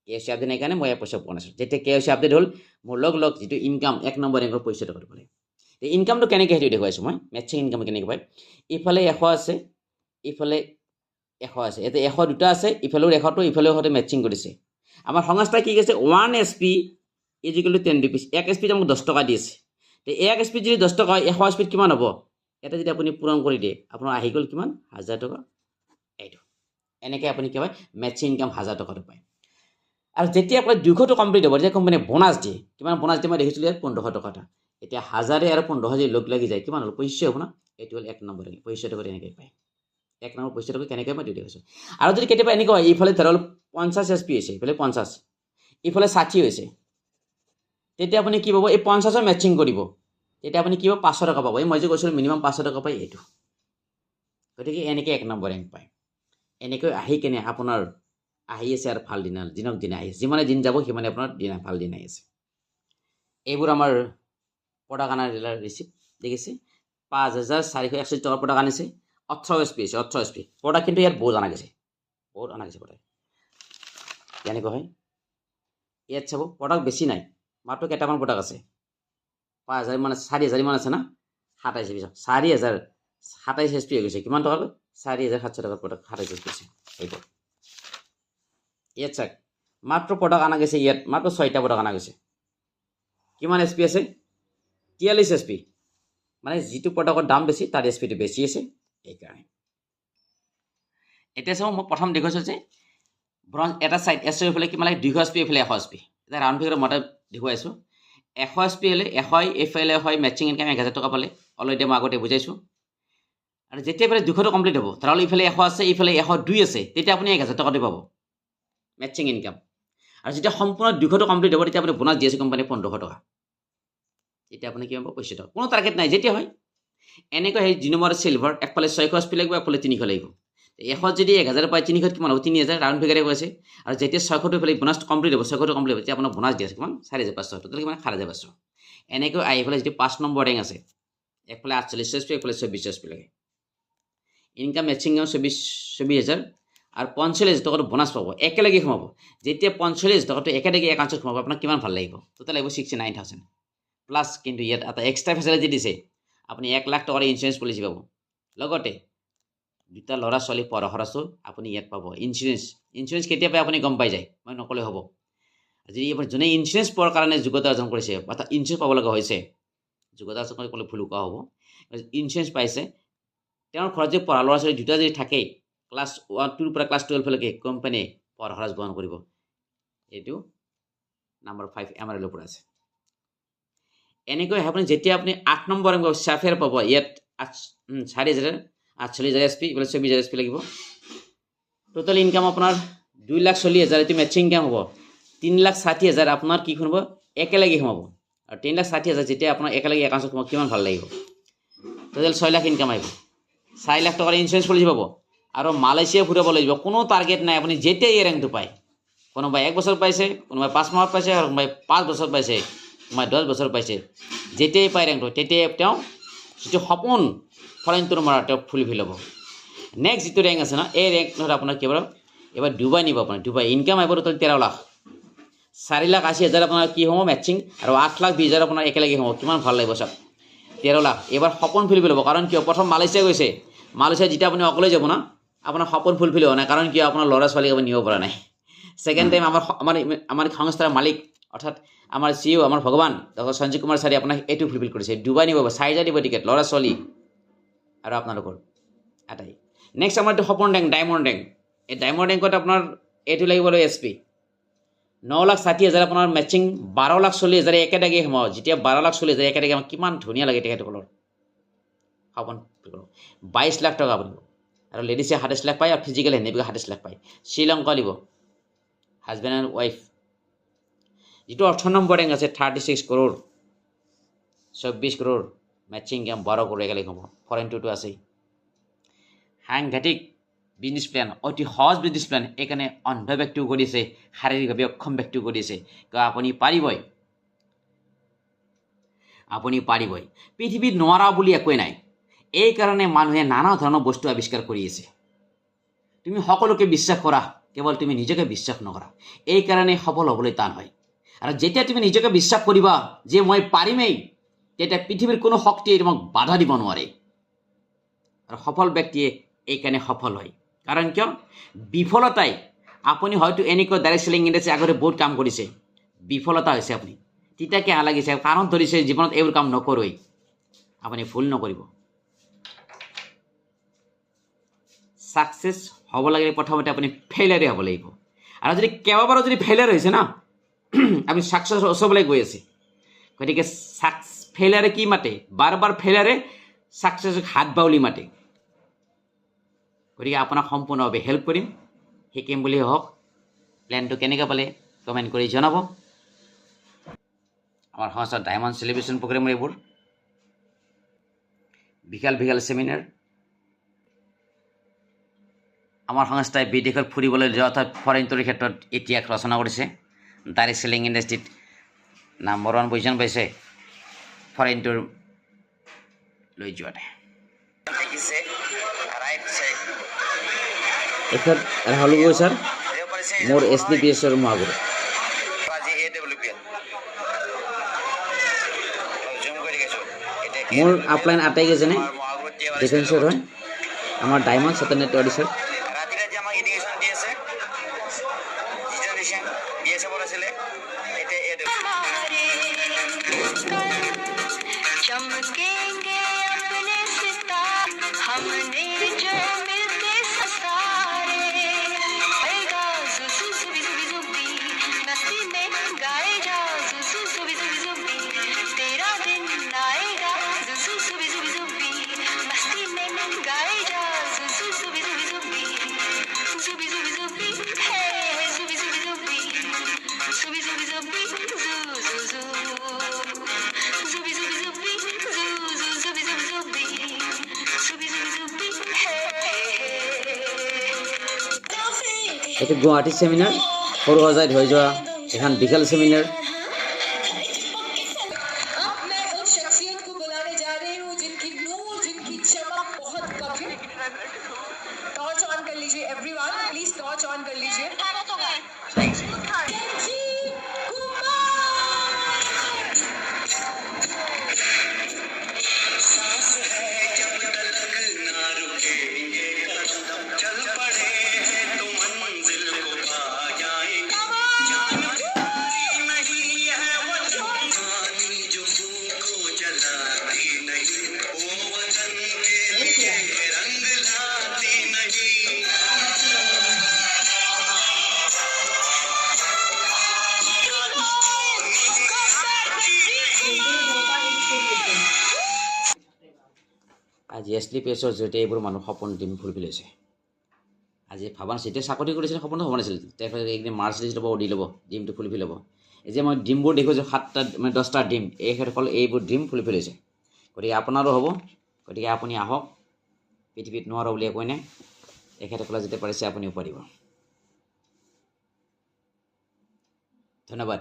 KYC আপডেট নাই কাৰণে মই পইচা পোৱা নাছিলোঁ যেতিয়া KYC আপডেট হ'ল মোৰ লগ যিটো ইনকাম 1 নম্বৰ ৰেংকৰ পইচাটো কৰিব লাগে এই ইনকামটো কেনেকৈ সেইটো দেখুৱাইছোঁ মই মেটচিং ইনকাম কেনেকৈ পায় ইফালে 100 আছে ইফালে 100 আছে এতিয়া 100 দুটা আছে ইফালেও 100টো ইফালেও 100 মেটচিং কৰিছে আমাৰ সংস্থাই কি কৈছে 1 SP = 10 rupees 1 SP আমাক 10 টকা দি আছে তে 1 SP যদি 10 টকা হয় 100 SP কিমান হ'ব এটা যদি আপুনি পূৰণ কৰি দিয়ে আপোনাৰ আহি গ'ল কিমান 1000 টকা এইটো এনেকৈ আপুনি কি হয় মেটচিং ইনকাম 1000 টকাটো পায় আৰু যেতিয়া আপোনাৰ 200টো কমপ্লিট হ'ব যেতিয়া কোম্পানীয়ে বোনাছ দিয়ে কিমান বোনাছ দিয়ে মই দেখিছিলোঁ ইয়াত 1500 টকাটা এতিয়া 1000 আৰু 1500 যদি লগ লাগি যায় কিমান হ'ল 2500 হ'ব না এইটো হ'ল 1 নম্বৰ 2500 টকা এনেকৈ পায় 1 নম্বৰ 2500 টকা কেনেকৈ মই দি কৈছোঁ আৰু যদি কেতিয়াবা এনেকুৱা হয় এইফালে ধৰক 50 SP হৈছে এইফালে 50 ইফালে 60 হৈছে তেতিয়া আপুনি কি পাব এই 50ৰ মেটচিং কৰিব তেতিয়া আপুনি কি পাব 500 টকা পাব এই মই যে কৈছিলোঁ মিনিমাম 500 টকা পায় এইটো গতিকে এনেকৈ 1 নম্বৰ ৰেংক পায় এনেকৈ আহি কেনে আপোনাৰ আহি আছে আৰু ভাল দিনক দিনে আহি আছে যিমানে দিন যাব সিমানে আপোনাৰ ভাল দিন আহি আছে এইবোৰ আমাৰ প্ৰডাক্ট আনাৰ ৰিচিপ্ট দেখিছে 5461 টকাৰ প্ৰডাক্ট আনিছে 18 SP আছে 18 SP প্ৰডাক্ট কিন্তু ইয়াত বহুত অনা গৈছে প্ৰডাক্ট কেনেকৈ হয় ইয়াত চাব প্ৰডাক্ট বেছি নাই মাত্ৰ কেইটামান প্ৰডাক্ট আছে 5000 মান 4000 মান আছে না 27 SP 4027 SP হৈ গৈছে কিমান টকা 4700 টকাৰ প্ৰডাক্ট 27 SP আছে এইবোৰ ইয়াত চাওক মাত্ৰ প্ৰডাক্ট আনা গৈছে ইয়াত মাত্ৰ 6টা প্ৰডাক্ট আনা গৈছে কিমান SP আছে 43 SP মানে যিটো প্ৰডাক্টৰ দাম বেছি তাৰ SPটো বেছি আছে এইকাৰণে এতিয়া চাওঁ মই প্ৰথম দেখুৱাইছোঁ যে ব্ৰঞ্জ এটা ছাইড এছ এইফালে কিমান লাগে 200 SP এইফালে 100 SP এতিয়া ৰাউণ্ড ফিগাৰত মই দেখুৱাইছোঁ 100 SP হ'লে 100 এইফালে হয় মেটচিং ইনকাম 1000 টকা পালে অলৰেডি মই আগতে বুজাইছোঁ আৰু যেতিয়া এইফালে 200টো কমপ্লিট হ'ব ধৰাল ইফালে 100 আছে ইফালে 102 আছে তেতিয়া আপুনি 1000 টকাটো পাব মেটচিং ইনকাম আৰু যেতিয়া সম্পূৰ্ণ 200টো কমপ্লিট হ'ব তেতিয়া আপুনি বোনাছ দি আছে কোম্পানীয়ে 1500 টকা তেতিয়া আপুনি কিমান পাব 25 টকা কোনো টাৰ্গেট নাই যেতিয়া হয় এনেকৈ সেই জিনোমাৰ চিলভাৰ একফালে 600 SP লাগিব একফালে 300 লাগিব 100 যদি 1000 পায় 300 কিমান হ'ব 3000 ৰাউণ্ড ফিগাৰে কৈছে আৰু যেতিয়া 600টো ইফালে বোনাছটো কমপ্লিট হ'ব 600টো কমপ্লিট হ'ব তেতিয়া আপোনাক বোনাছ দি আছে কিমান 4500 টোটেল কিমান 7500 এনেকৈ আহি পেলাই যদি 5 নম্বৰ ৰেংক আছে একফালে 48 SP একফালে 24 SP লাগে ইনকাম মেটচিং 24000 আৰু 45 টকাটো বোনাছ পাব একেলগে সোমাব যেতিয়া 45 টকাটো একেলগে একাউণ্টত সোমাব আপোনাক কিমান ভাল লাগিব টোটেল লাগিব 69000 প্লাছ কিন্তু ইয়াত এটা এক্সট্ৰা ফেচিলিটি দিছে আপুনি 1 লাখ টকাৰ ইঞ্চুৰেঞ্চ পলিচি পাব লগতে দুটা ল'ৰা ছোৱালী পঢ়া খৰচো আপুনি ইয়াত পাব ইঞ্চুৰেঞ্চ কেতিয়া পায় আপুনি গম পাই যায় মই নকলে হ'ব যদি আপুনি যোনে ইঞ্চুৰেঞ্চ পোৱাৰ কাৰণে যোগ্যতা অৰ্জন কৰিছে অৰ্থাৎ ইঞ্চুৰেঞ্চ পাব লগা হৈছে যোগ্যতা অৰ্জন কৰি ক'লে ভুল কোৱা হ'ব ইঞ্চুৰেঞ্চ পাইছে তেওঁৰ ঘৰত যদি পঢ়া ল'ৰা ছোৱালী দুটা যদি থাকে ক্লাছ 1 পৰা ক্লাছ 12 লৈকে কোম্পানীয়ে পঢ়া খৰচ বহন কৰিব এইটো নম্বৰ 5 MRL পৰা আছে এনেকৈ আপুনি যেতিয়া আপুনি 8 নম্বৰ ৰেংক সাফেৰ পাব ইয়াত 4048 SP ইফালে 24000 SP লাগিব টোটেল ইনকাম আপোনাৰ 2,40,000 এইটো মেটচিং ইনকাম হ'ব 3,60,000 আপোনাৰ কি হ'ব একেলগে সোমাব আৰু 3,60,000 যেতিয়া আপোনাৰ একেলগে একাউণ্টত সোমাব কিমান ভাল লাগিব টোটেল 6 লাখ ইনকাম আহিব 4 লাখ টকাৰ ইঞ্চুৰেঞ্চ পলিচি পাব আৰু মালয়েছিয়া ফুৰাব লাগিব কোনো টাৰ্গেট নাই আপুনি যেতিয়া এই ৰেংকটো পায় কোনোবাই 1 বছৰ পাইছে কোনোবাই 5 মাহত পাইছে আৰু কোনোবাই 5 বছৰ পাইছে কোনোবাই 10 বছৰ পাইছে যেতিয়াই পায় ৰেংকটো তেতিয়াই তেওঁ যিটো সপোন ফৰেইনটোৰ মাৰা তেওঁ ফুলফিল হ'ব নেক্সট যিটো ৰেংক আছে না এই ৰেংকত আপোনাৰ কি হ'ব এবাৰ ডুবাই নিব আপোনাৰ ডুবাই ইনকাম আহিব টোটেল 13 লাখ 4,80,000 আপোনাৰ কি হ'ব মেটচিং আৰু 8,20,000 আপোনাৰ একেলগে হ'ব কিমান ভাল লাগিব চাওক 13 লাখ এবাৰ সপোন ফুলফিল হ'ব কাৰণ কিয় প্ৰথম মালয়েছিয়া গৈছে মালয়েছিয়া যেতিয়া আপুনি অকলে যাব না আপোনাৰ সপোন ফুলফিল হোৱা নাই কাৰণ কিয় আপোনাৰ ল'ৰা ছোৱালীক আপুনি নিব পৰা নাই ছেকেণ্ড টাইম আমাৰ সংস্থাৰ মালিক অৰ্থাৎ আমাৰ CEO আমাৰ ভগৱান ডক্টৰ সঞ্জীৱ কুমাৰ ছাৰে আপোনাক এইটো ফুলফিল কৰিছে ডুবাই নিব 4,000 দিব টিকেট ল'ৰা ছোৱালী আৰু আপোনালোকৰ এটাই নেক্সট আমাৰ এইটো সপোন ৰেংক ডায়মণ্ড ৰেংক এই ডায়মণ্ড ৰেংকত আপোনাৰ এইটো লাগিব SP 9,60,000 আপোনাৰ মেচিং 12,40,000 একেটাকে সোমাব। যেতিয়া 12,40,000 একেটাকে আমাক কিমান ধুনীয়া লাগে তেখেতসকলৰ সপোন 22 লাখ টকা আপুনি আৰু লেডিছে 27 লাখ পায় আৰু ফিজিকেল হেণ্ডিবিকে 27 লাখ পায়। শ্ৰীলংকা দিব হাজবেণ্ড এণ্ড ৱাইফ। যিটো 18 নম্বৰ ৰেংক আছে 36 কৰোৰ 24 কৰোৰ মেচিং গেম 12 কৰোৰ একেলগে হ'ব। ফৰেন টুটো আছেই। সাংঘাতিক বিজনেছ প্লেন, অতি সহজ বিজনেছ প্লেন। এইকাৰণে অন্ধ ব্যক্তিও কৰিছে, শাৰীৰিকভাৱে অক্ষম ব্যক্তিও কৰিছে। আপুনি পাৰিবই, আপুনি পাৰিবই। পৃথিৱীত নোৱাৰা বুলি একোৱেই নাই। এইকাৰণে মানুহে নানা ধৰণৰ বস্তু আৱিষ্কাৰ কৰি আছে। তুমি সকলোকে বিশ্বাস কৰা, কেৱল তুমি নিজকে বিশ্বাস নকৰা। এইকাৰণে সফল হ'বলৈ টান হয়। আৰু যেতিয়া তুমি নিজকে বিশ্বাস কৰিবা যে মই পাৰিমেই, তেতিয়া পৃথিৱীৰ কোনো শক্তিয়ে তোমাক বাধা দিব নোৱাৰে। আৰু সফল ব্যক্তিয়ে এইকাৰণে সফল হয়। কাৰণ কিয়? বিফলতাই আপুনি হয়তো এনেকুৱা ডাইৰেক্ট চেলিং ইণ্ডাষ্ট্ৰী আগতে বহুত কাম কৰিছে, বিফলতা হৈছে আপুনি, তেতিয়াকে লাগিছে কাৰণ ধৰিছে জীৱনত এইবোৰ কাম নকৰোৱেই। আপুনি ভুল নকৰিব। ছাকচেছ হ'ব লাগিলে প্ৰথমতে আপুনি ফেইলাৰে হ'ব লাগিব। আৰু যদি কেইবাবাৰো যদি ফেইলাৰ হৈছে না, আপুনি ছাকচেছ ওচৰলৈ গৈ আছে। গতিকে ফেইলাৰে কি মাতে? বাৰ বাৰ ফেইলাৰে ছাকচেছক হাত বাউলি মাতে। গতিকে আপোনাক সম্পূৰ্ণভাৱে হেল্প কৰিম, শিকিম বুলি হওক। প্লেনটো কেনেকৈ পালে কমেণ্ট কৰি জনাব। আমাৰ সংস্থাৰ ডায়মণ্ড চেলিব্ৰেশ্যন প্ৰগ্ৰেমৰ এইবোৰ বিশাল বিশাল চেমিনাৰ। আমাৰ সংস্থাই বিদেশত ফুৰিবলৈ যোৱা অৰ্থাৎ ফৰেন টুৰৰ ক্ষেত্ৰত ইতিহাস ৰচনা কৰিছে। ডাইৰেক্ট চেলিং ইণ্ডাষ্ট্ৰীত নম্বৰ 1 পজিশ্যন পাইছে ফৰেন টুৰ লৈ যোৱাতে। এখেত ৰাহুল গগৈ ছাৰ, মোৰ SDPSৰ মহাগুৰু। মোৰ আপলাইন আটাইকেইজনে ডিফেন্সৰ হয়। আমাৰ ডায়মণ্ড চেটেনেট অডিচাৰ। चमकेंगे अपने सितारे हमने जो मिलके ससारे आएगा जुजू जुबी जुबी जुबी मस्ती में गाए जा जुजू जुबी जुबी जुबी तेरा दिन आएगा जुजू जुबी जुबी जुबी मस्ती में गाए जा जुजू जुबी जुबी जुबी जुबी जुबी जुबी है जुबी जुबी जुबी जुबी जुबी जुबी जू जू जू जुबी जुबी जुबी जू जू जुबी जुबी जुबी जुबी जुबी जुबी है এইটো গুৱাহাটী চেমিনাৰ, সৰু সজাইত হৈ যোৱা এখন বিশাল চেমিনাৰ। अब मैं उस शख्सियत को बुलाने जा रही हूँ जिनकी नूर, जिनकी चमक बहुत कम है। टॉर्च ऑन कर लीजिए एवरीवन, प्लीज टॉर्च ऑन कर लीजिए। আজি SDPSৰ জৰিয়তে এইবোৰ মানুহ সপোন ডিম ফুলফিল হৈছে। আজি ভাবা নাছিল, এতিয়া চাকৰি কৰিছিল, সপোনো হ'ব নাছিল। তেখেতে একদিন মাৰ্চিডিজ ল'ব, অডি ল'ব, ডিমটো ফুলফিল হ'ব। এই যে মই ডিমবোৰ দেখিছোঁ 7টা 10টা ডিম, এইসকল এইবোৰ ডিম ফুলফিল হৈছে। গতিকে আপোনাৰো হ'ব। গতিকে আপুনি আহক, পৃথিৱীত নোৱাৰো বুলি একোৱেই নাই। এখেতসকলে যেতিয়া পাৰিছে আপুনিও পাৰিব। ধন্যবাদ।